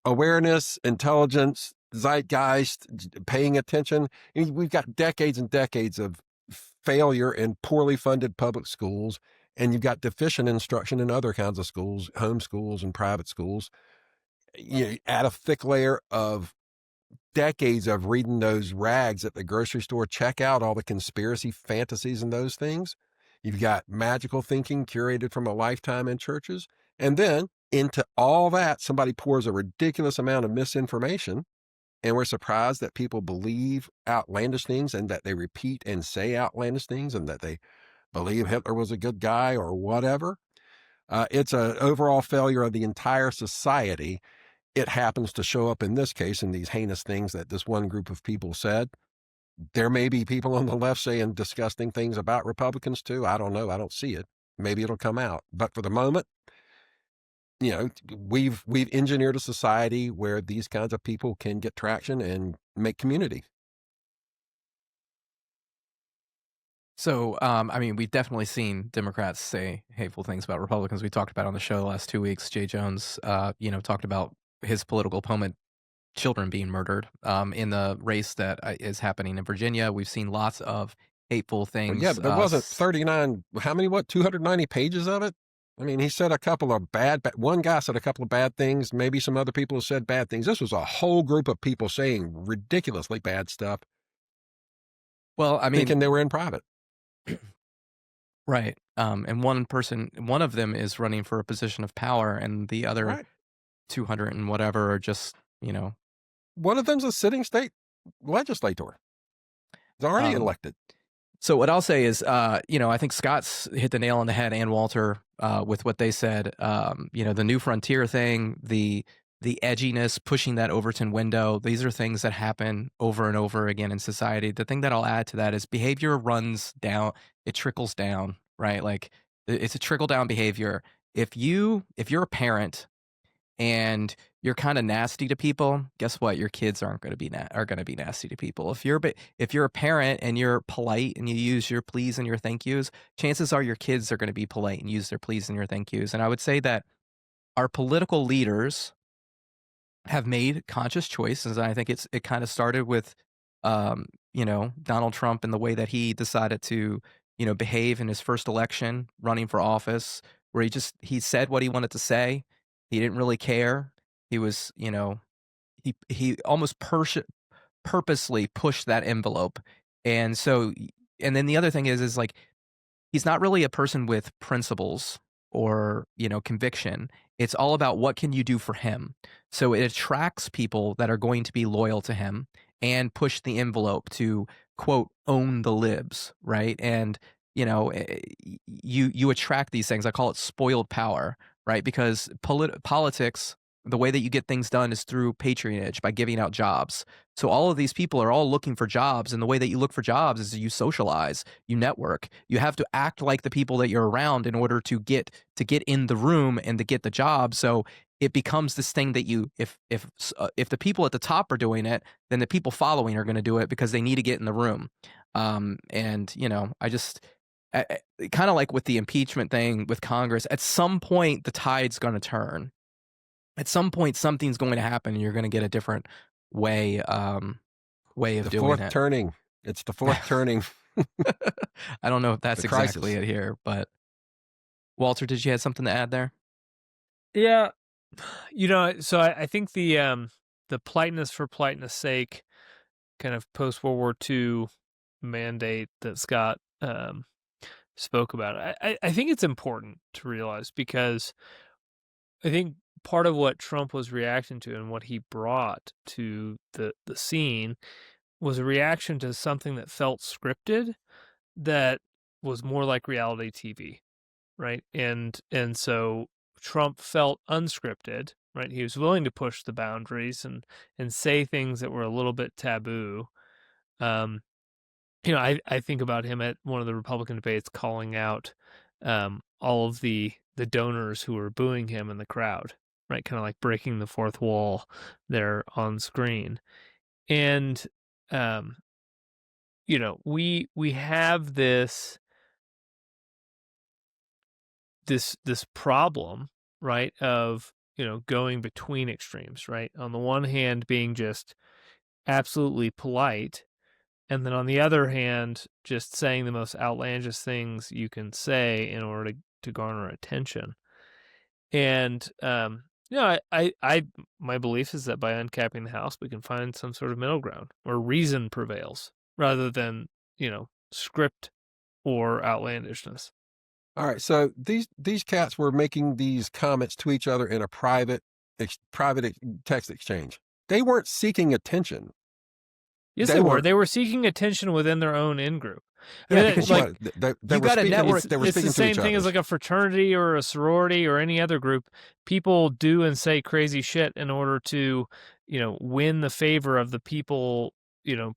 awareness, intelligence, zeitgeist, paying attention. We've got decades and decades of failure in poorly funded public schools, and you've got deficient instruction in other kinds of schools, home schools and private schools. You add a thick layer of decades of reading those rags at the grocery store, check out all the conspiracy fantasies and those things. You've got magical thinking curated from a lifetime in churches. And then into all that, somebody pours a ridiculous amount of misinformation. And we're surprised that people believe outlandish things and that they repeat and say outlandish things and that they believe Hitler was a good guy or whatever. It's an overall failure of the entire society. It happens to show up in this case in these heinous things that this one group of people said. There may be people on the left saying disgusting things about Republicans too. I don't know. I don't see it. Maybe it'll come out. But for the moment, we've engineered a society where these kinds of people can get traction and make community. So, I mean, we've definitely seen Democrats say hateful things about Republicans. We talked about on the show the last 2 weeks. Jay Jones, talked about his political opponent children being murdered in the race that is happening in Virginia. We've seen lots of hateful things. Yeah, but there wasn't 39, how many, 290 pages of it? I mean, he said a couple of one guy said a couple of bad things. Maybe some other people have said bad things. This was a whole group of people saying ridiculously bad stuff. Well, I mean, thinking they were in private. Right. And one of them is running for a position of power, and the other 200 and whatever are just, One of them's a sitting state legislator. He's already elected. So what I'll say is, I think Scott's hit the nail on the head, and Walter, with what they said. The New Frontier thing, the edginess, pushing that Overton window. These are things that happen over and over again in society. The thing that I'll add to that is behavior runs down. It trickles down, right? Like it's a trickle down behavior. If you're a parent and you're kind of nasty to people, guess what? Your kids are going to be nasty to people. If you're a parent and you're polite and you use your please and your thank yous, chances are your kids are going to be polite and use their please and your thank yous. And I would say that our political leaders have made conscious choices. And I think it kind of started with, Donald Trump and the way that he decided to, behave in his first election, running for office, where he said what he wanted to say. He didn't really care. He was, he almost purposely pushed that envelope. And so, and then the other thing is like, he's not really a person with principles or, conviction. It's all about what can you do for him. So it attracts people that are going to be loyal to him and push the envelope to, quote, own the libs, right? And, you attract these things. I call it spoiled power, right? Because politics, the way that you get things done is through patronage, by giving out jobs. So all of these people are all looking for jobs, and the way that you look for jobs is you socialize, you network. You have to act like the people that you're around in order to get in the room and to get the job. So it becomes this thing that if the people at the top are doing it, then the people following are going to do it because they need to get in the room. Kind of like with the impeachment thing with Congress, at some point the tide's going to turn. At some point, something's going to happen, and you're going to get a different way of doing it. The fourth turning. It's the fourth turning. I don't know if that's exactly it here, but Walter, did you have something to add there? Yeah, so I think the politeness for politeness sake, kind of post World War II mandate that Scott spoke about. I think it's important to realize, because I think part of what Trump was reacting to and what he brought to the scene was a reaction to something that felt scripted, that was more like reality TV, right? And so Trump felt unscripted, right? He was willing to push the boundaries and say things that were a little bit taboo. I think about him at one of the Republican debates calling out all of the donors who were booing him in the crowd, right? Kind of like breaking the fourth wall there on screen. And, we have this problem, right, of, going between extremes, right? On the one hand, being just, absolutely polite, and then on the other hand, just saying the most outlandish things you can say in order to garner attention. And my belief is that by uncapping the House, we can find some sort of middle ground where reason prevails rather than script or outlandishness. All right, so these cats were making these comments to each other in a private text exchange. They weren't seeking attention. Yes, they were. They were seeking attention within their own in group. Yeah, because they you were got a speaking. network. They were It's speaking the to each same thing other. as like a fraternity or a sorority or any other group. People do and say crazy shit in order to, win the favor of the people,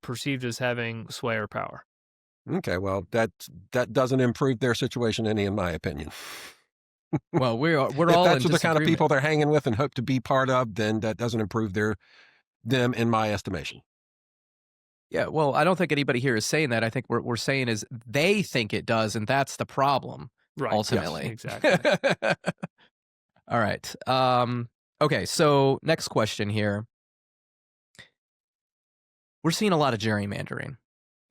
perceived as having sway or power. Okay, well, that doesn't improve their situation any, in my opinion. Well, we're If all that's in the kind of disagreement. people they're hanging with and hope to be part of, then that doesn't improve them in my estimation. Yeah, well, I don't think anybody here is saying that. I think we're saying is they think it does, and that's the problem, Right. ultimately. Yes, exactly. All right. Okay, so next question here. We're seeing a lot of gerrymandering.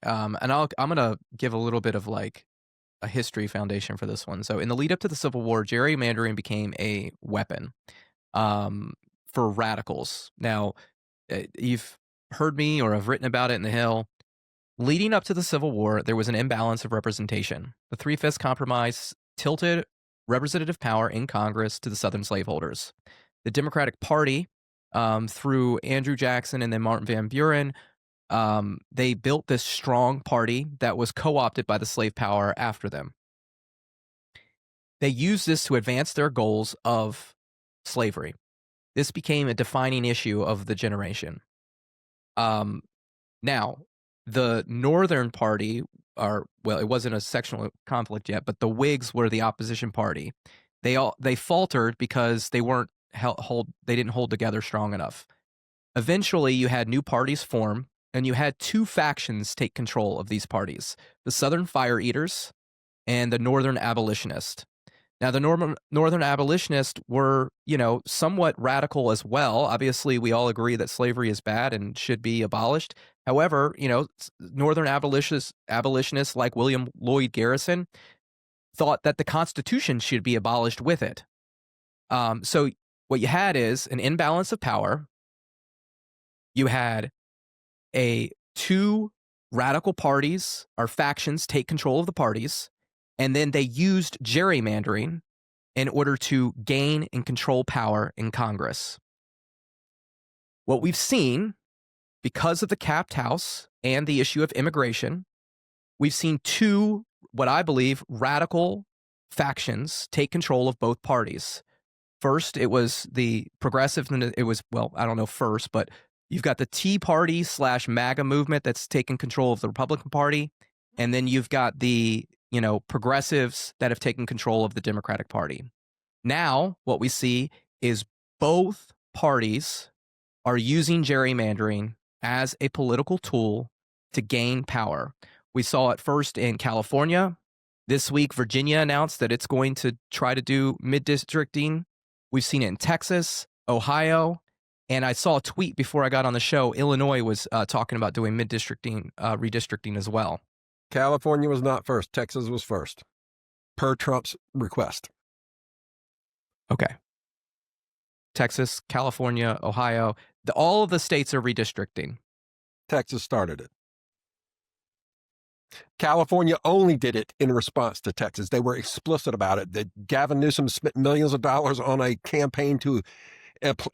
And I'm going to give a little bit of like a history foundation for this one. So in the lead up to the Civil War, gerrymandering became a weapon for radicals. Now, you've heard me or have written about it in the Hill. Leading up to the Civil War, there was an imbalance of representation. The Three-Fifths Compromise tilted representative power in Congress to the Southern slaveholders. The Democratic Party, through Andrew Jackson and then Martin Van Buren, they built this strong party that was co-opted by the slave power after them. They used this to advance their goals of slavery. This became a defining issue of the generation. Now, the Northern Party, it wasn't a sectional conflict yet, but the Whigs were the opposition party. They faltered because they didn't hold together strong enough. Eventually, you had new parties form, and you had two factions take control of these parties: the Southern Fire Eaters and the Northern Abolitionists. Now, the Northern Abolitionists were, somewhat radical as well. Obviously, we all agree that slavery is bad and should be abolished. However, Northern abolitionists like William Lloyd Garrison thought that the Constitution should be abolished with it. So what you had is an imbalance of power. You had two radical parties or factions take control of the parties, and then they used gerrymandering in order to gain and control power in Congress. What we've seen, because of the capped House and the issue of immigration, we've seen two, what I believe, radical factions take control of both parties. First, it was the progressive, I don't know first, but you've got the Tea Party / MAGA movement that's taken control of the Republican Party. And then you've got the, progressives that have taken control of the Democratic Party. Now, what we see is both parties are using gerrymandering as a political tool to gain power. We saw it first in California. This week, Virginia announced that it's going to try to do mid-districting. We've seen it in Texas, Ohio, and I saw a tweet before I got on the show. Illinois was talking about doing mid-districting, redistricting as well. California was not first. Texas was first, per Trump's request. Okay. Texas, California, Ohio, all of the states are redistricting. Texas started it. California only did it in response to Texas. They were explicit about it. That Gavin Newsom spent millions of dollars on a campaign to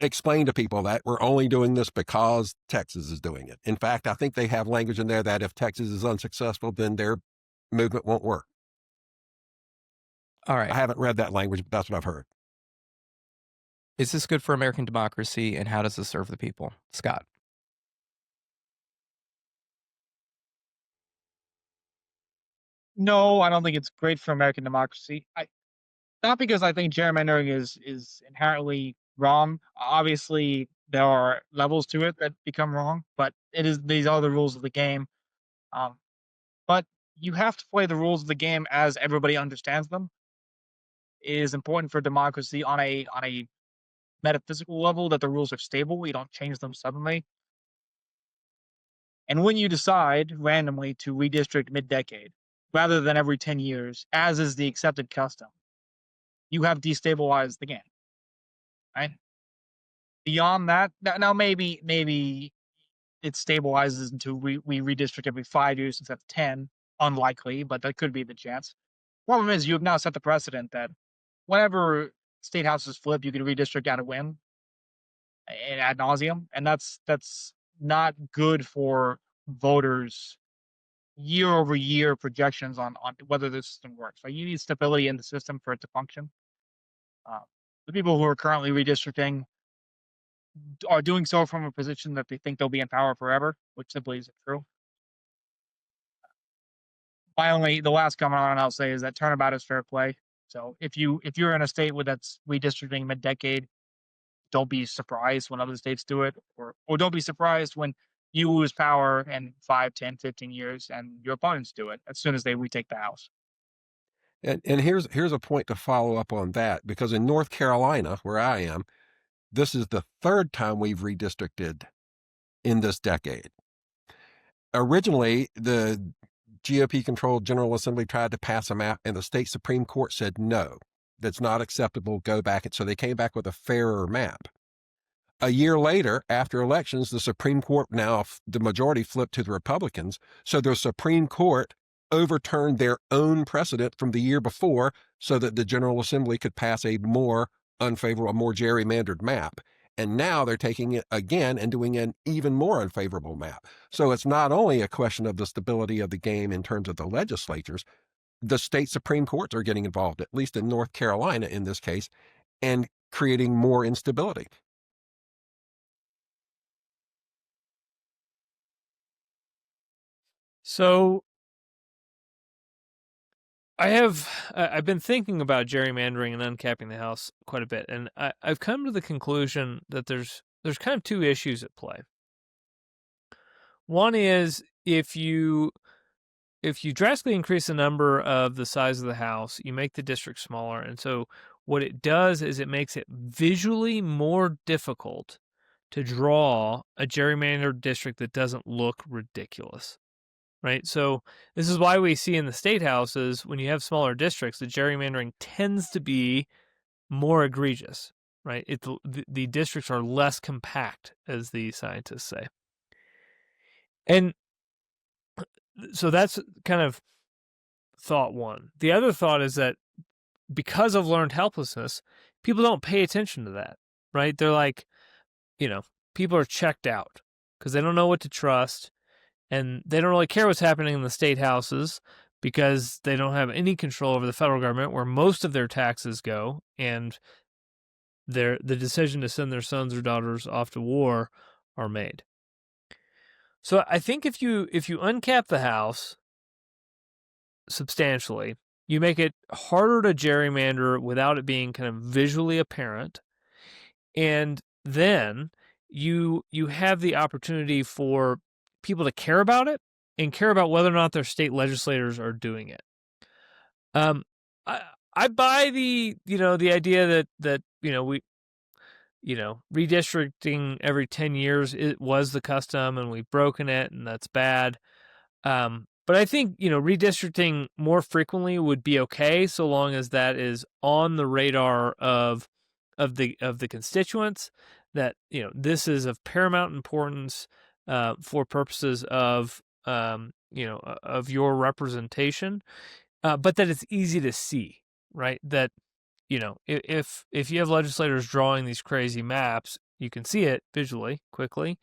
explain to people that we're only doing this because Texas is doing it. In fact, I think they have language in there that if Texas is unsuccessful, then their movement won't work. All right. I haven't read that language, but that's what I've heard. Is this good for American democracy, and how does this serve the people? Scott. No, I don't think it's great for American democracy. Not because I think gerrymandering is inherently wrong. Obviously, there are levels to it that become wrong, but these are the rules of the game. But you have to play the rules of the game as everybody understands them. It is important for democracy on a metaphysical level that the rules are stable. We don't change them suddenly. And when you decide randomly to redistrict mid-decade rather than every 10 years, as is the accepted custom, you have destabilized the game, right? Beyond that, now maybe it stabilizes until we redistrict every 5 years instead of 10. Unlikely, but that could be the chance. Problem is, you have now set the precedent that whenever state houses flip, you can redistrict at a whim and ad nauseum, and that's not good for voters' year over year projections on whether the system works. Right, you need stability in the system for it to function. Uh, the people who are currently redistricting are doing so from a position that they think they'll be in power forever, which simply isn't true. The last comment on it I'll say is that turnabout is fair play. So if you're in a state where that's redistricting mid-decade, don't be surprised when other states do it, or don't be surprised when you lose power in 5, 10, 15 years and your opponents do it as soon as they retake the House. And here's a point to follow up on that, because in North Carolina, where I am, this is the third time we've redistricted in this decade. Originally, the GOP-controlled General Assembly tried to pass a map, and the state Supreme Court said, no, that's not acceptable, go back. And so they came back with a fairer map. A year later, after elections, the Supreme Court, now the majority flipped to the Republicans. So the Supreme Court overturned their own precedent from the year before so that the General Assembly could pass a more unfavorable, more gerrymandered map. And now they're taking it again and doing an even more unfavorable map. So it's not only a question of the stability of the game in terms of the legislatures, the state Supreme Courts are getting involved, at least in North Carolina in this case, and creating more instability. So I've been thinking about gerrymandering and uncapping the House quite a bit, and I've come to the conclusion that there's kind of two issues at play. One is if you drastically increase the number of the size of the House, you make the district smaller, and so what it does is it makes it visually more difficult to draw a gerrymandered district that doesn't look ridiculous. Right. So this is why we see in the state houses, when you have smaller districts, the gerrymandering tends to be more egregious. Right. The districts are less compact, as the scientists say. And so that's kind of thought one. The other thought is that because of learned helplessness, people don't pay attention to that. Right. They're like, people are checked out because they don't know what to trust. And they don't really care what's happening in the state houses because they don't have any control over the federal government, where most of their taxes go, and the decision to send their sons or daughters off to war are made. So I think if you uncap the House substantially, you make it harder to gerrymander without it being kind of visually apparent, and then you have the opportunity for people to care about it and care about whether or not their state legislators are doing it. I buy the idea that we redistricting every 10 years, it was the custom and we've broken it and that's bad. But I think redistricting more frequently would be okay, so long as that is on the radar of the constituents, that this is of paramount importance for purposes of of your representation, but that it's easy to see, right? That if you have legislators drawing these crazy maps, you can see it visually quickly,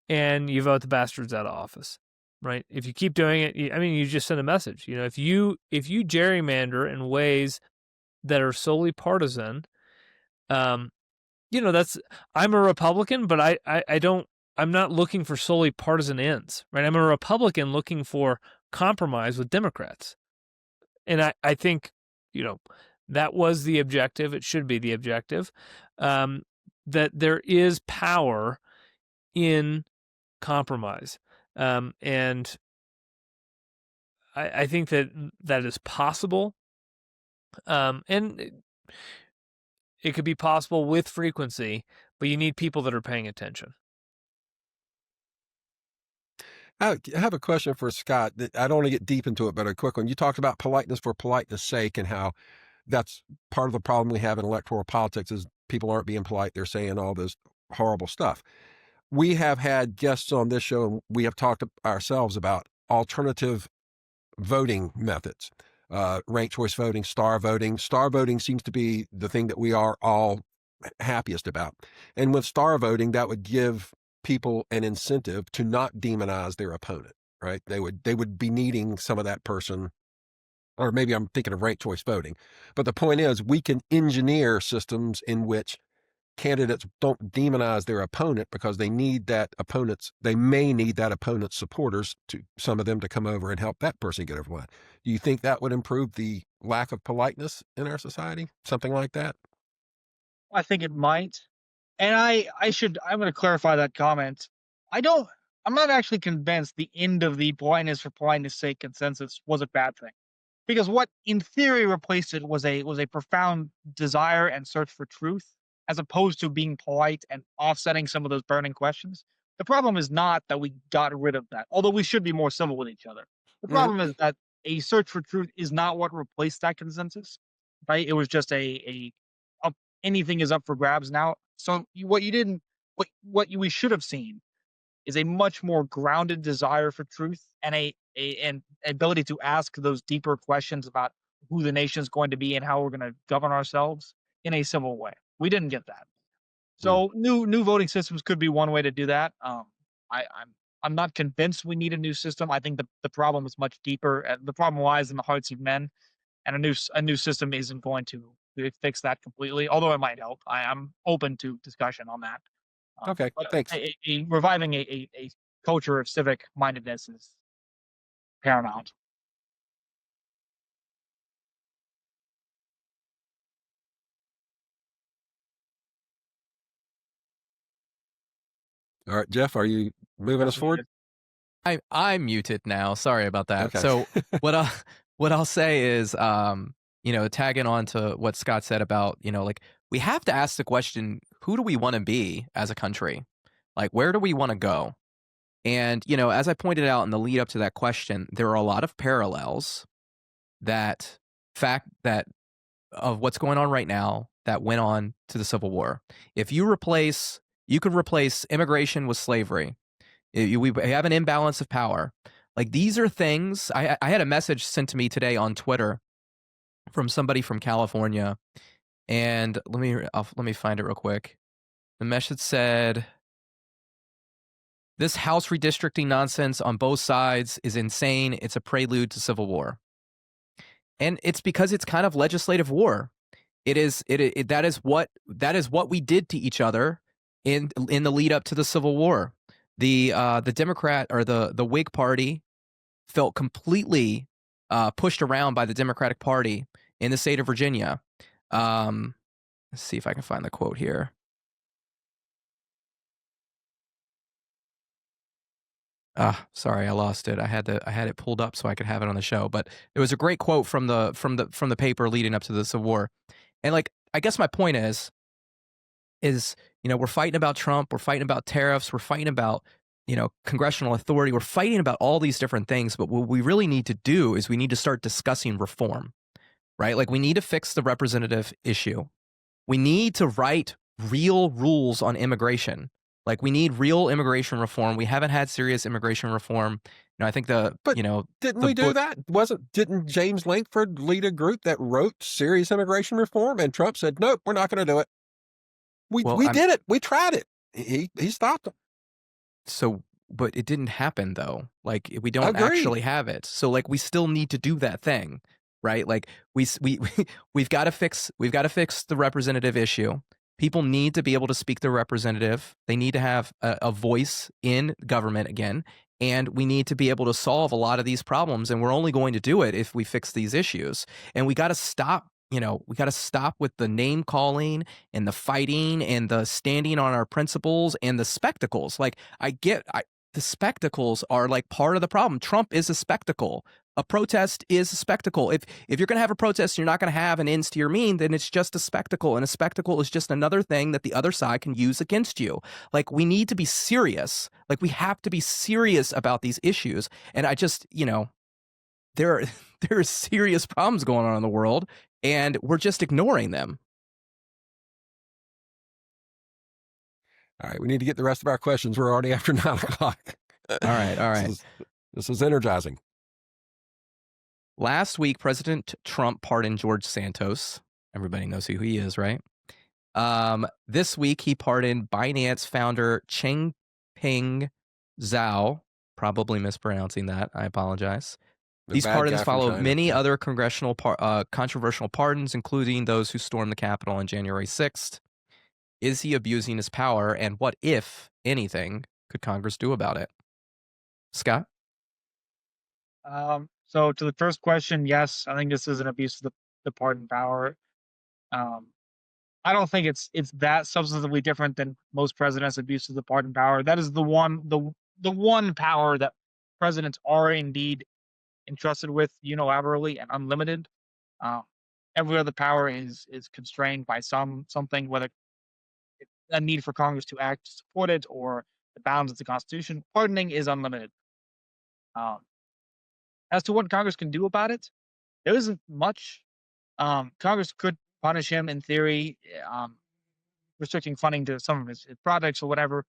and you vote the bastards out of office, right? If you keep doing it, you just send a message. If you gerrymander in ways that are solely partisan, that's, I'm a Republican, but I'm not looking for solely partisan ends, right? I'm a Republican looking for compromise with Democrats. And I think, that was the objective. It should be the objective, that there is power in compromise. And I think that is possible. And it could be possible with frequency, but you need people that are paying attention. I have a question for Scott. I don't want to get deep into it, but a quick one. You talked about politeness for politeness' sake and how that's part of the problem we have in electoral politics is people aren't being polite. They're saying all this horrible stuff. We have had guests on this show, and we have talked ourselves about alternative voting methods, ranked choice voting, star voting. Star voting seems to be the thing that we are all happiest about. And with star voting, that would give people an incentive to not demonize their opponent, right? They would be needing some of that person, or maybe I'm thinking of ranked choice voting. But the point is, we can engineer systems in which candidates don't demonize their opponent because they may need that opponent's supporters, to some of them, to come over and help that person get over the line. Do you think that would improve the lack of politeness in our society? Something like that? I think it might. And I'm going to clarify that comment. I'm not actually convinced the end of the politeness for politeness sake consensus was a bad thing. Because what in theory replaced it was a profound desire and search for truth, as opposed to being polite and offsetting some of those burning questions. The problem is not that we got rid of that, although we should be more civil with each other. The Mhm. problem is that a search for truth is not what replaced that consensus, right? It was just anything is up for grabs now. So what you didn't, we should have seen is a much more grounded desire for truth and an ability to ask those deeper questions about who the nation is going to be and how we're going to govern ourselves in a civil way. We didn't get that. Mm. So new voting systems could be one way to do that. I'm not convinced we need a new system. I think the problem is much deeper. The problem lies in the hearts of men, and a new system isn't going to fix that completely. Although it might help. I'm open to discussion on that. Okay, But thanks. reviving a culture of civic mindedness is paramount. All right, Jeff, are you moving us That's forward? needed. I'm muted now. Sorry about that. Okay. So what I what I'll say is, tagging on to what Scott said about, like we have to ask the question, who do we want to be as a country? Like, where do we want to go? And, as I pointed out in the lead up to that question, there are a lot of parallels that fact that of what's going on right now that went on to the Civil War. If you could replace immigration with slavery. We have an imbalance of power. Like, these are things. I had a message sent to me today on Twitter from somebody from California, and let me find it real quick. The message said, "This House redistricting nonsense on both sides is insane. It's a prelude to civil war." And it's because it's kind of legislative war. That is what we did to each other in the lead up to the Civil War. The Democrat, or the Whig Party, felt completely pushed around by the Democratic Party in the state of Virginia. Let's see if I can find the quote here. Sorry, I lost it. I had it pulled up so I could have it on the show. But it was a great quote from the paper leading up to the Civil War. And, like, I guess my point is we're fighting about Trump, we're fighting about tariffs, we're fighting about congressional authority, we're fighting about all these different things. But what we really need to do is we need to start discussing reform, right? Like, we need to fix the representative issue. We need to write real rules on immigration. Like, we need real immigration reform. We haven't had serious immigration reform. I think But didn't we do that? Didn't James Lankford lead a group that wrote serious immigration reform, and Trump said, nope, we're not going to do it. We did it. We tried it. He stopped them. So, but it didn't happen though. Like, we don't Agreed. actually have it. So, like, we still need to do that thing, right? Like, we've got to fix the representative issue. People need to be able to speak their representative. They need to have a voice in government again. And we need to be able to solve a lot of these problems. And we're only going to do it if we fix these issues. And we got to stop, with the name calling and the fighting and the standing on our principles and the spectacles. Like, the spectacles are like part of the problem. Trump is a spectacle. a protest is a spectacle. If you're going to have a protest, you're not going to have an ends to your mean, then it's just a spectacle. And a spectacle is just another thing that the other side can use against you. Like, we need to be serious. Like, we have to be serious about these issues. And I just, there are serious problems going on in the world, and we're just ignoring them. All right, we need to get the rest of our questions. We're already after 9 o'clock. All right. This is energizing. Last week, President Trump pardoned George Santos. Everybody knows who he is, right? This week, he pardoned Binance founder Changpeng Zhao. Probably mispronouncing that. I apologize. These pardons follow many other congressional controversial pardons, including those who stormed the Capitol on January 6th. Is he abusing his power, and what, if anything, could Congress do about it? Scott? So to the first question, yes, I think this is an abuse of the pardon power. I don't think it's that substantively different than most presidents' abuse of the pardon power. That is the one power that presidents are indeed entrusted with unilaterally and unlimited. Every other power is constrained by something, whether a need for Congress to act to support it or the bounds of the Constitution. Pardoning is unlimited. As to what Congress can do about it, there isn't much. Congress could punish him in theory, restricting funding to some of his projects or whatever.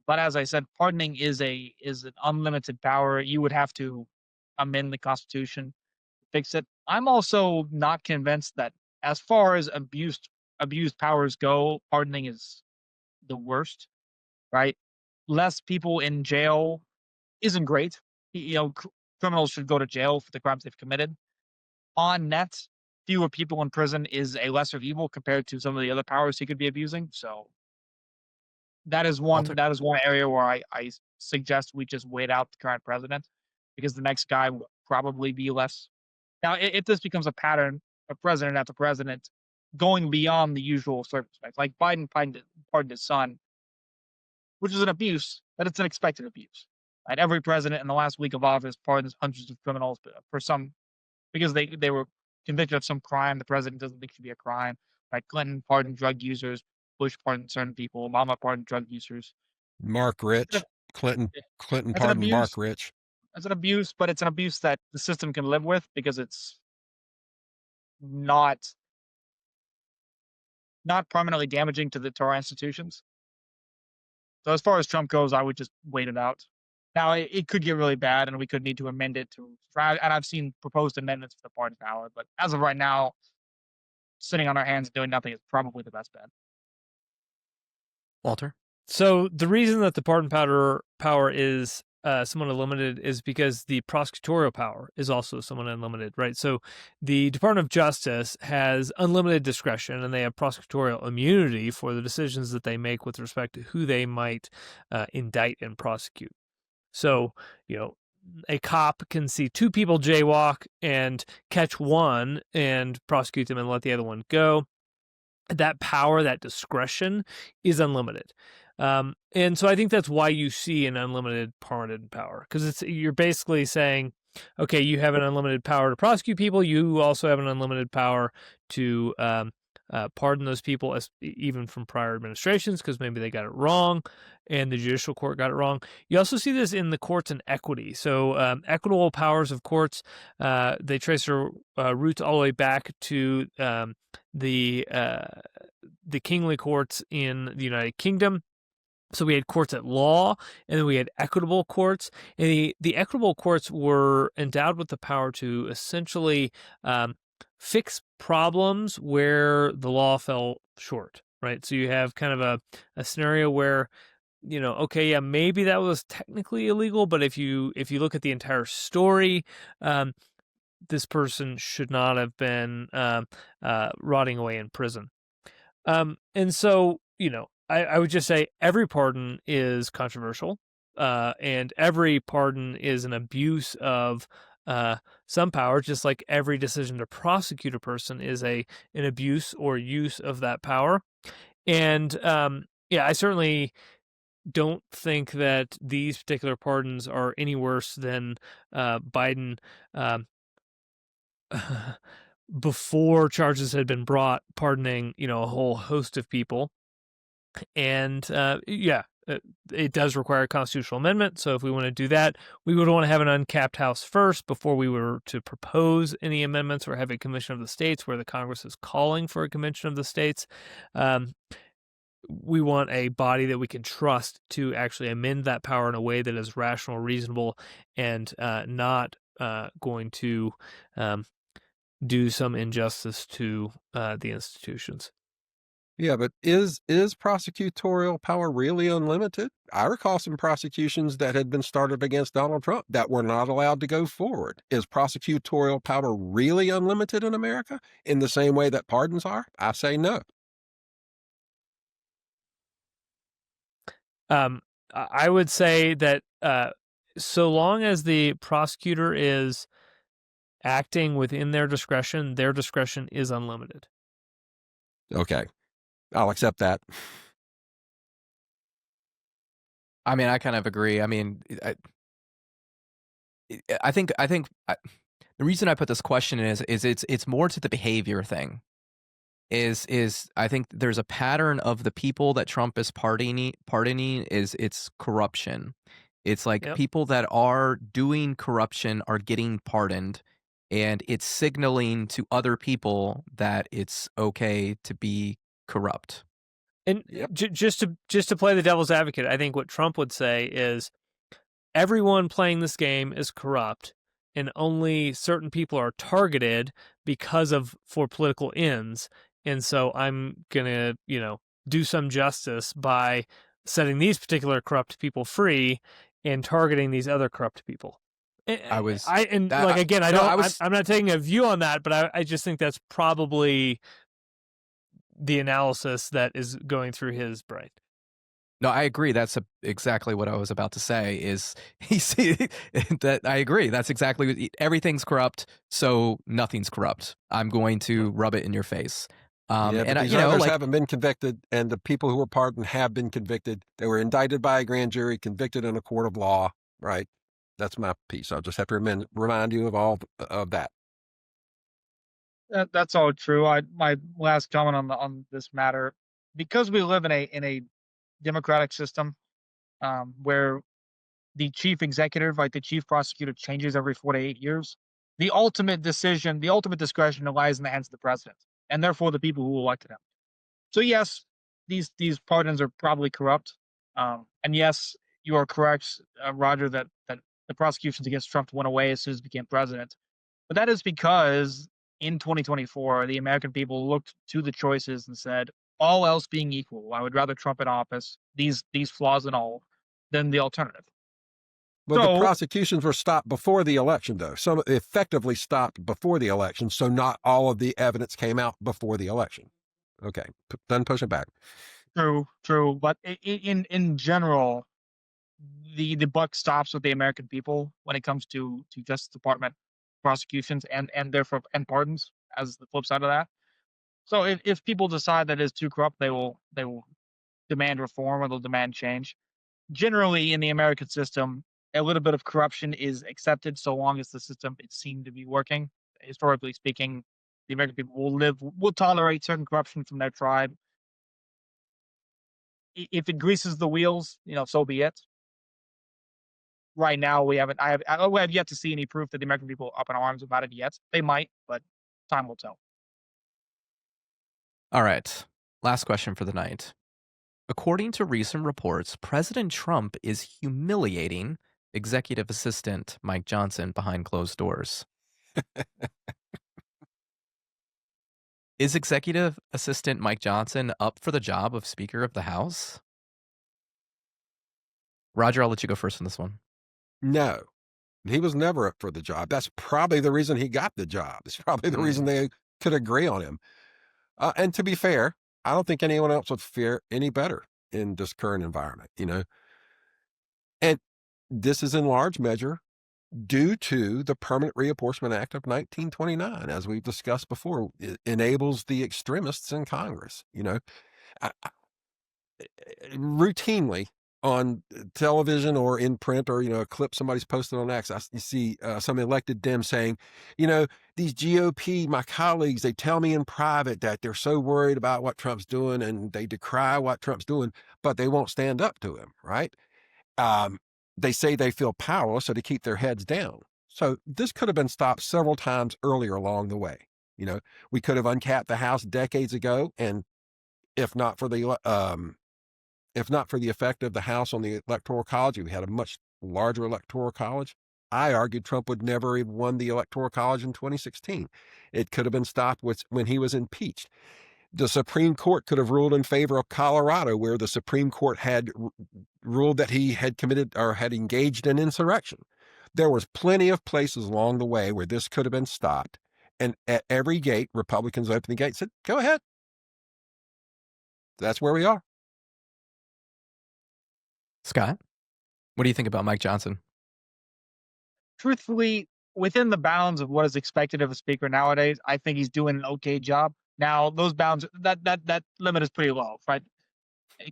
But as I said, pardoning is an unlimited power. You would have to amend the Constitution to fix it. I'm also not convinced that, as far as abused powers go, pardoning is the worst. Right? Less people in jail isn't great. Criminals should go to jail for the crimes they've committed. On net, fewer people in prison is a lesser evil compared to some of the other powers he could be abusing. So that is one area where I suggest we just wait out the current president, because the next guy will probably be less. Now, if this becomes a pattern of president after president going beyond the usual circumstances, like Biden pardoned his son, which is an abuse, but it's an expected abuse. Right? Every president in the last week of office pardons hundreds of criminals because they were convicted of some crime the president doesn't think should be a crime. Right? Clinton pardoned drug users, Bush pardoned certain people, Obama pardoned drug users. Mark Rich, Clinton pardoned Mark Rich. It's an abuse, but it's an abuse that the system can live with because it's not permanently damaging to our institutions. So as far as Trump goes, I would just wait it out. Now, it could get really bad, and we could need to amend it and I've seen proposed amendments for the pardon power, but as of right now, sitting on our hands and doing nothing is probably the best bet. Walter? So the reason that the pardon power is somewhat unlimited is because the prosecutorial power is also somewhat unlimited, right? So the Department of Justice has unlimited discretion, and they have prosecutorial immunity for the decisions that they make with respect to who they might indict and prosecute. So, a cop can see two people jaywalk and catch one and prosecute them and let the other one go. That power, that discretion is unlimited. And so I think that's why you see an unlimited pardon power, because you're basically saying, okay, you have an unlimited power to prosecute people. You also have an unlimited power to pardon those people, even from prior administrations, because maybe they got it wrong and the judicial court got it wrong. You also see this in the courts and equity. So equitable powers of courts, they trace their roots all the way back to the kingly courts in the United Kingdom. So we had courts at law, and then we had equitable courts. And the equitable courts were endowed with the power to essentially fix problems where the law fell short, right? So you have kind of a scenario where, okay, yeah, maybe that was technically illegal, but if you look at the entire story, this person should not have been rotting away in prison. And so, I would just say every pardon is controversial, and every pardon is an abuse of some power, just like every decision to prosecute a person is an abuse or use of that power. And I certainly don't think that these particular pardons are any worse than Biden before charges had been brought, pardoning a whole host of people. And it does require a constitutional amendment. So if we want to do that, we would want to have an uncapped House first before we were to propose any amendments or have a convention of the states where the Congress is calling for a convention of the states. We want a body that we can trust to actually amend that power in a way that is rational, reasonable, and not going to do some injustice to the institutions. Yeah, but is prosecutorial power really unlimited? I recall some prosecutions that had been started against Donald Trump that were not allowed to go forward. Is prosecutorial power really unlimited in America in the same way that pardons are? I say no. I would say that so long as the prosecutor is acting within their discretion is unlimited. Okay, I'll accept that. I mean, I kind of agree. I mean, I think the reason I put this question is it's more to the behavior thing. Is I think there's a pattern of the people that Trump is pardoning is it's corruption. It's like Yep. people that are doing corruption are getting pardoned, and it's signaling to other people that it's okay to be corrupt. And Yep. just to play the devil's advocate, I think what Trump would say is everyone playing this game is corrupt, and only certain people are targeted for political ends. And so I'm gonna, do some justice by setting these particular corrupt people free and targeting these other corrupt people. I was I'm that I, no, I was I'm not taking a view on that, but I just think that's probably the analysis that is going through his brain. No, I agree. That's exactly what I was about to say. Is that I agree. That's exactly what, everything's corrupt, so nothing's corrupt. I'm going to rub it in your face. Yeah, but And these others haven't been convicted, and the people who were pardoned have been convicted. They were indicted by a grand jury, convicted in a court of law. Right. That's my piece. I'll just have to remind you of all of that. That's all true. My last comment on this matter, because we live in a democratic system, where the chief executive, like the chief prosecutor, changes every 4 to 8 years. The ultimate decision, the ultimate discretion lies in the hands of the president, and therefore the people who elected him. So yes, these pardons are probably corrupt, and yes, you are correct, Roger, that the prosecutions against Trump went away as soon as he became president. But that is because in 2024, the American people looked to the choices and said, all else being equal, I would rather Trump in office, these flaws and all, than the alternative. Well, the So prosecutions were stopped before the election, though. Some effectively stopped before the election, so not all of the evidence came out before the election. Okay, done pushing back. true, but in general, the buck stops with the American people when it comes to Justice Department prosecutions and therefore and pardons as the flip side of that. So if people decide that it's too corrupt, they will demand reform or they'll demand change. Generally, in the American system, a little bit of corruption is accepted so long as the system it seemed to be working. Historically speaking, the American people will tolerate certain corruption from their tribe. If it greases the wheels, so be it. Right now, we have yet to see any proof that the American people are up in arms about it yet. They might, but time will tell. All right. Last question for the night. According to recent reports, President Trump is humiliating executive assistant Mike Johnson behind closed doors. Is executive assistant Mike Johnson up for the job of Speaker of the House? Roger, I'll let you go first on this one. No, he was never up for the job. That's probably the reason he got the job. It's probably the reason they could agree on him. And to be fair, I don't think anyone else would fare any better in this current environment, And this is in large measure due to the Permanent Reapportionment Act of 1929, as we've discussed before. It enables the extremists in Congress, routinely on television or in print, or a clip somebody's posted on X, you see some elected Dems saying, these GOP, my colleagues, they tell me in private that they're so worried about what Trump's doing and they decry what Trump's doing, but they won't stand up to him, right? They say they feel powerless, so they keep their heads down. So this could have been stopped several times earlier along the way. We could have uncapped the House decades ago, and if not for the effect of the House on the Electoral College, we had a much larger Electoral College. I argued Trump would never have won the Electoral College in 2016. It could have been stopped when he was impeached. The Supreme Court could have ruled in favor of Colorado, where the Supreme Court had ruled that he had committed or had engaged in insurrection. There was plenty of places along the way where this could have been stopped. And at every gate, Republicans opened the gate and said, go ahead. That's where we are. Scott, what do you think about Mike Johnson? Truthfully, within the bounds of what is expected of a speaker nowadays, I think he's doing an okay job. Now, those bounds, that limit is pretty low, right?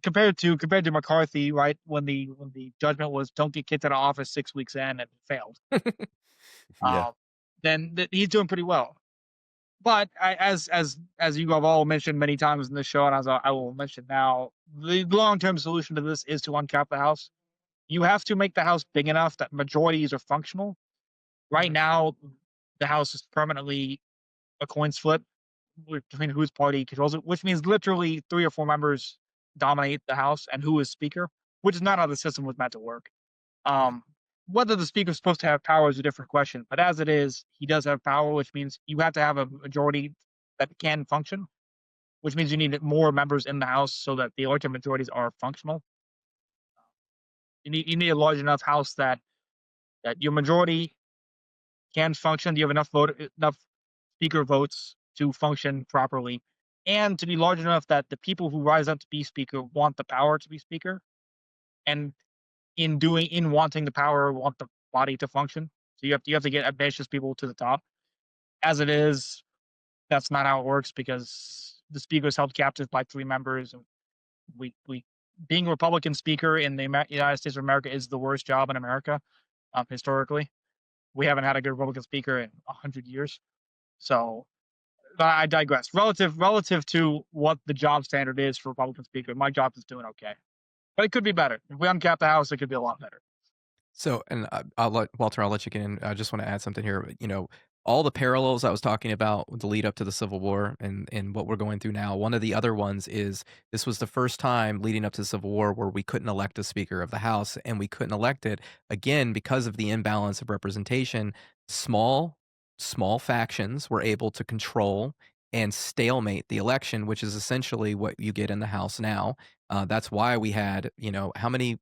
Compared to McCarthy, right? When the judgment was don't get kicked out of office 6 weeks in and failed, Yeah. then he's doing pretty well. But as you have all mentioned many times in this show, and as I will mention now, the long-term solution to this is to uncap the House. You have to make the House big enough that majorities are functional. Right now, the House is permanently a coin flip between whose party controls it, which means literally 3 or 4 members dominate the House and who is Speaker, which is not how the system was meant to work. Whether the Speaker is supposed to have power is a different question, but as it is, he does have power, which means you have to have a majority that can function, which means you need more members in the House so that the elected majorities are functional. You need a large enough House that your majority can function. You have enough Speaker votes to function properly, and to be large enough that the people who rise up to be Speaker want the power to be Speaker, and in wanting the power, want the body to function. So you have to get ambitious people to the top. As it is, that's not how it works, because the Speaker is held captive by 3 members. And we being a Republican Speaker in the United States of America is the worst job in America. Historically, we haven't had a good Republican Speaker in 100 years. So I digress. Relative to what the job standard is for Republican Speaker, my job is doing okay, but it could be better. If we uncap the House, it could be a lot better. So, and I'll let Walter, I'll let you get in. I just want to add something here. All the parallels I was talking about with the lead up to the Civil War and what we're going through now. One of the other ones is this was the first time leading up to the Civil War where we couldn't elect a Speaker of the House, and we couldn't elect it again because of the imbalance of representation. Small factions were able to control and stalemate the election, which is essentially what you get in the House now. That's why we had, how many?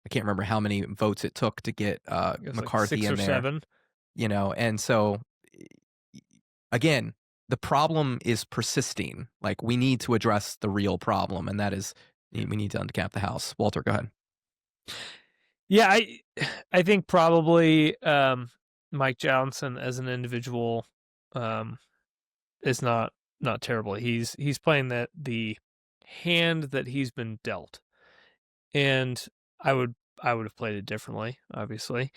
I can't remember how many votes it took to get McCarthy like 6 in or there. 7. And so again, the problem is persisting. Like, we need to address the real problem, and that is we need to uncap the House. Walter, go ahead. Yeah, I think probably Mike Johnson as an individual is not terrible. He's playing the hand that he's been dealt, and I would have played it differently, obviously,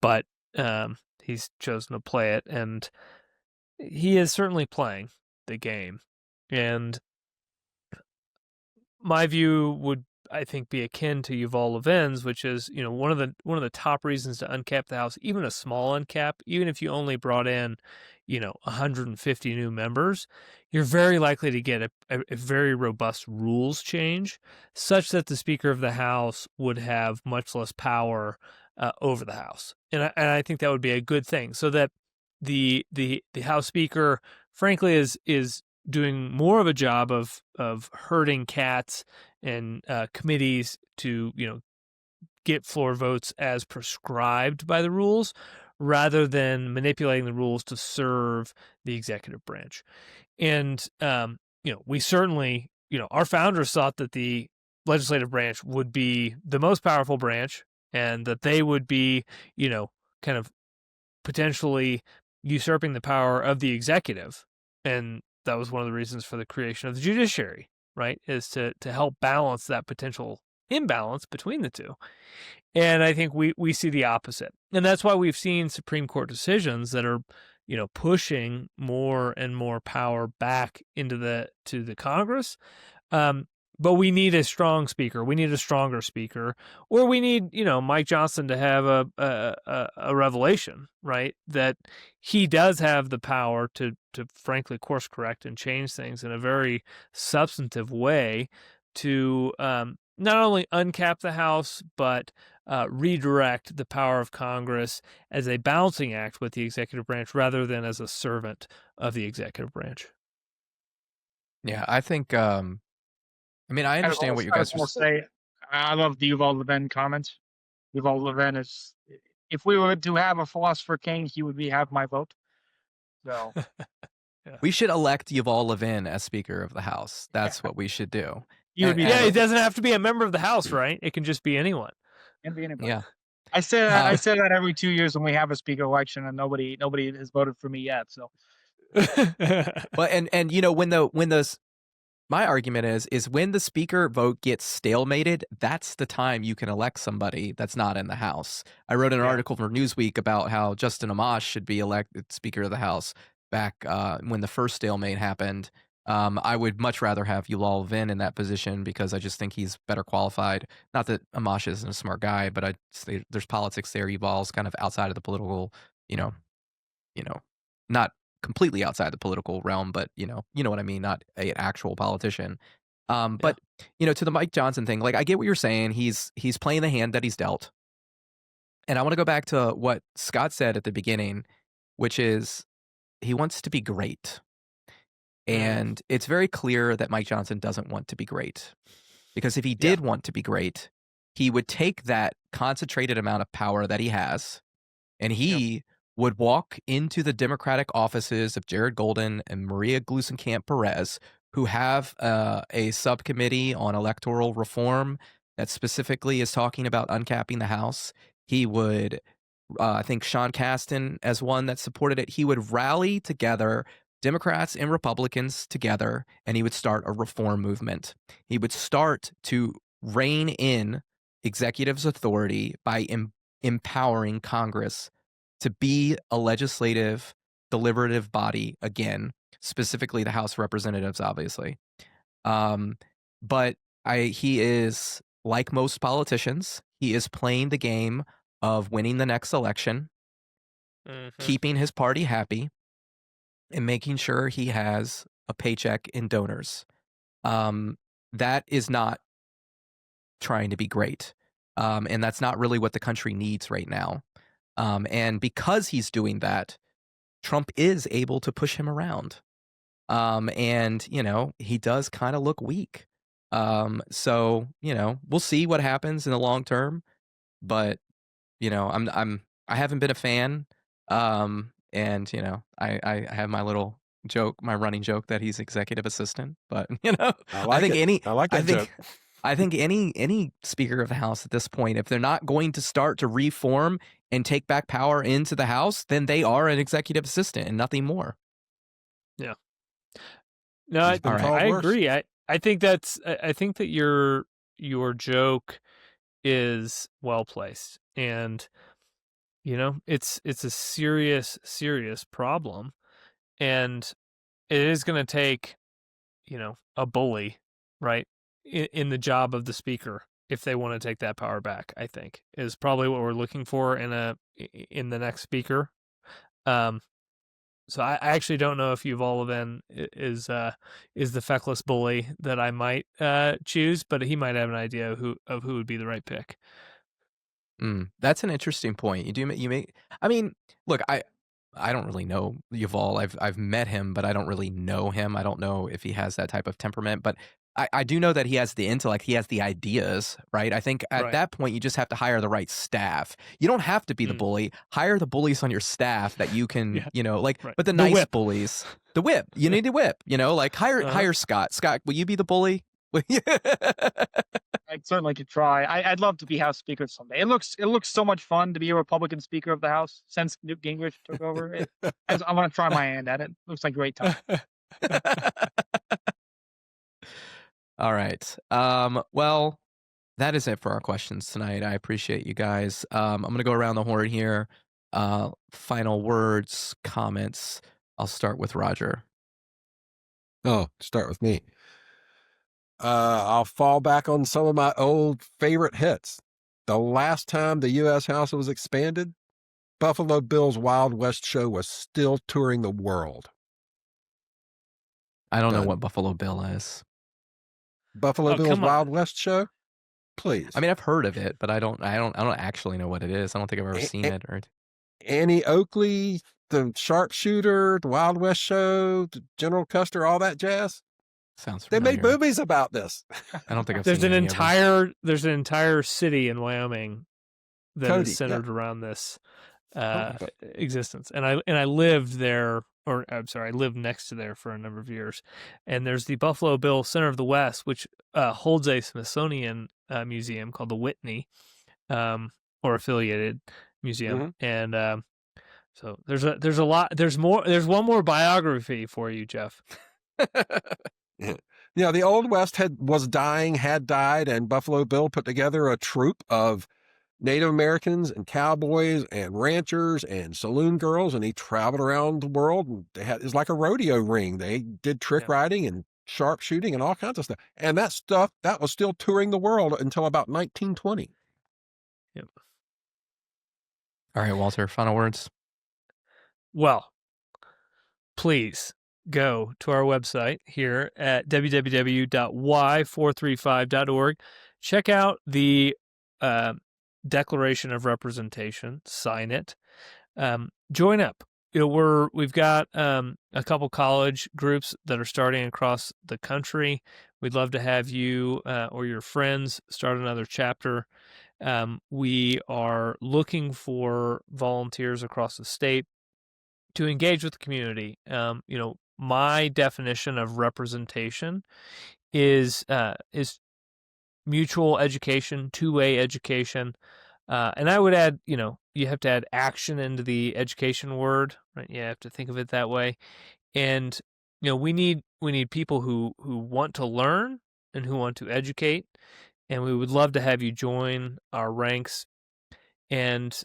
but he's chosen to play it, and he is certainly playing the game. And my view would, I think, be akin to Yuval Levin's, which is, one of the top reasons to uncap the House, even a small uncap, even if you only brought in, 150 new members, you're very likely to get a very robust rules change, such that the Speaker of the House would have much less power over the House, and I think that would be a good thing, so that the House Speaker, frankly, is doing more of a job of herding cats and committees to get floor votes as prescribed by the rules, rather than manipulating the rules to serve the executive branch. And we certainly, our founders thought that the legislative branch would be the most powerful branch, and that they would be kind of potentially usurping the power of the executive. And that was one of the reasons for the creation of the judiciary, right? Is to help balance that potential imbalance between the two. And I think we see the opposite. And that's why we've seen Supreme Court decisions that are, pushing more and more power back into to the Congress. But we need a strong speaker. We need a stronger speaker, or we need, Mike Johnson to have a revelation, right? That he does have the power to frankly course correct and change things in a very substantive way to not only uncap the House, but redirect the power of Congress as a balancing act with the executive branch rather than as a servant of the executive branch. Yeah, I think. I mean, I understand what you I guys just are. want to say, I love the Yuval Levin comments. Yuval Levin is, if we were to have a philosopher king, he would have my vote. So We should elect Yuval Levin as Speaker of the House. That's what we should do. he would be. Yeah, it doesn't have to be a member of the House, right? It can just be anyone. Can be anybody. Yeah. I say that every 2 years when we have a speaker election, and nobody has voted for me yet. So, But and when those my argument is when the speaker vote gets stalemated, that's the time you can elect somebody that's not in the House. I wrote an article for Newsweek about how Justin Amash should be elected Speaker of the House back when the first stalemate happened. I would much rather have Yuval Levin in that position because I just think he's better qualified. Not that Amash isn't a smart guy, but there's politics there. Yuval's kind of outside of the political, not completely outside the political realm, but you know what I mean, not an actual politician. But to the Mike Johnson thing, like I get what you're saying. He's playing the hand that he's dealt. And I want to go back to what Scott said at the beginning, which is he wants to be great. And it's very clear that Mike Johnson doesn't want to be great. Because if he did want to be great, he would take that concentrated amount of power that he has, and he would walk into the Democratic offices of Jared Golden and Maria Gluesenkamp Perez, who have a subcommittee on electoral reform that specifically is talking about uncapping the House. He would, I think Sean Casten as one that supported it, he would rally together Democrats and Republicans together, and he would start a reform movement. He would start to rein in executive's authority by empowering Congress to be a legislative, deliberative body again, specifically the House of Representatives, obviously. But he is, like most politicians, he is playing the game of winning the next election, keeping his party happy, and making sure he has a paycheck in donors. That is not trying to be great. And that's not really what the country needs right now. And because he's doing that, Trump is able to push him around. And, he does kind of look weak. So, we'll see what happens in the long term. But, I haven't been a fan. And, I have my little joke, my running joke that he's executive assistant. But, I think any Speaker of the House at this point, if they're not going to start to reform and take back power into the House, then they are an executive assistant and nothing more. Yeah. No, I agree. I think that your joke is well placed, and it's a serious problem, and it is going to take a bully, right, in the job of the speaker if they want to take that power back. I think is probably what we're looking for in the next speaker. So I actually don't know if Yuval Levin is the feckless bully that I might choose, but he might have an idea of who would be the right pick. That's an interesting point. I mean, look, I don't really know Yuval. I've met him, but I don't really know him. I don't know if he has that type of temperament, but I do know that he has the intellect. He has the ideas, right? I think at that point, you just have to hire the right staff. You don't have to be the bully. Hire the bullies on your staff that you can, but the nice whip. bullies. The whip. You need the whip, hire Scott. Scott, will you be the bully? I certainly could try. I'd love to be House Speaker someday. It looks so much fun to be a Republican Speaker of the House since Newt Gingrich took over. I want to try my hand at it. Looks like a great time. All right. Well, that is it for our questions tonight. I appreciate you guys. I'm going to go around the horn here. Final words, comments. I'll start with Roger. Oh, start with me. I'll fall back on some of my old favorite hits. The last time the U.S. House was expanded, Buffalo Bill's Wild West show was still touring the world. I don't know Done. what Buffalo Bill is. Buffalo Oh, Bill's come on. Wild West show? Please. I mean, I've heard of it, but I don't actually know what it is. I don't think I've ever seen it. Or Annie Oakley, the sharpshooter, the Wild West show, General Custer, all that jazz. sounds They familiar. made movies about this. I don't think I've There's seen an any of them. entire city in Wyoming that Cody, is centered around this Oh, existence, and I lived there, or I'm sorry, I lived next to there for a number of years. And there's the Buffalo Bill Center of the West, which holds a Smithsonian museum called the Whitney, or affiliated museum, and so there's a lot. There's one more biography for you, Jeff. Yeah, the Old West had died, and Buffalo Bill put together a troupe of Native Americans and cowboys and ranchers and saloon girls, and he traveled around the world. And it's like a rodeo ring. They did trick riding and sharpshooting and all kinds of stuff. And that stuff that was still touring the world until about 1920. Yep. All right, Walter, final words. Well, please go to our website here at www.y435.org. Check out the Declaration of Representation. Sign it. Join up. We've got a couple college groups that are starting across the country. We'd love to have you or your friends start another chapter. We are looking for volunteers across the state to engage with the community. My definition of representation is mutual education, two-way education. And I would add, you have to add action into the education word, right? You have to think of it that way. And, we need people who want to learn and who want to educate. And we would love to have you join our ranks. And,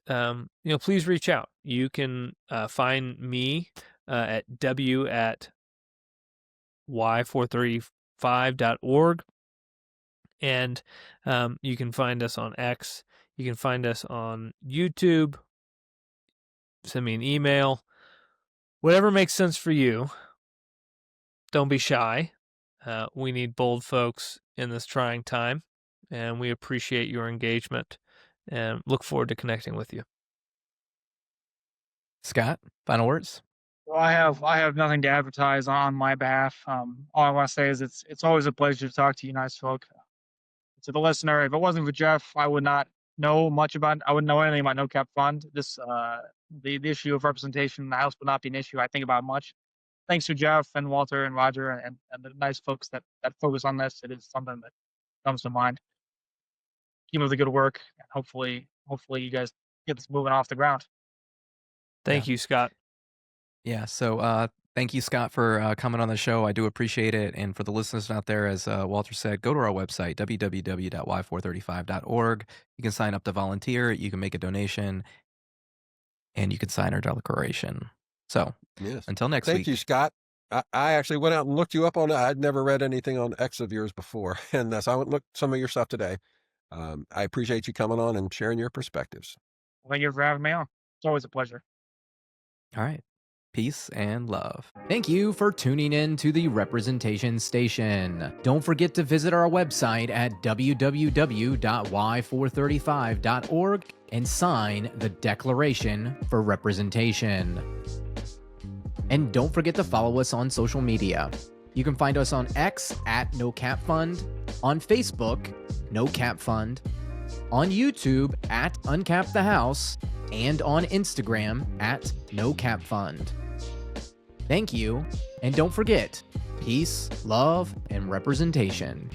please reach out. You can find me at y435.org. And you can find us on X. You can find us on YouTube. Send me an email. Whatever makes sense for you. Don't be shy. We need bold folks in this trying time, and we appreciate your engagement and look forward to connecting with you. Scott, final words. Well, I have nothing to advertise on my behalf. All I want to say is it's always a pleasure to talk to you nice folk. To the listener, if it wasn't for Jeff, I would not know I wouldn't know anything about No Cap Fund. The issue of representation in the House would not be an issue I think about much. Thanks to Jeff and Walter and Roger and the nice folks that focus on this. It is something that comes to mind. Keep up the good work, and hopefully you guys get this moving off the ground. Thank you, Scott. Yeah, so thank you, Scott, for coming on the show. I do appreciate it. And for the listeners out there, as Walter said, go to our website, www.y435.org. You can sign up to volunteer, you can make a donation, and you can sign our declaration. So until next week. Thank you, Scott. I actually went out and looked you up on it. I'd never read anything on X of yours before. And so I went and looked at some of your stuff today. I appreciate you coming on and sharing your perspectives. Well, thank you for having me on. It's always a pleasure. All right. Peace and love. Thank you for tuning in to the Representation Station. Don't forget to visit our website at www.y435.org and sign the Declaration for Representation. And don't forget to follow us on social media. You can find us on X at No Cap Fund, on Facebook, No Cap Fund, on YouTube at Uncap the House, and on Instagram at No Cap Fund. Thank you, and don't forget, peace, love, and representation.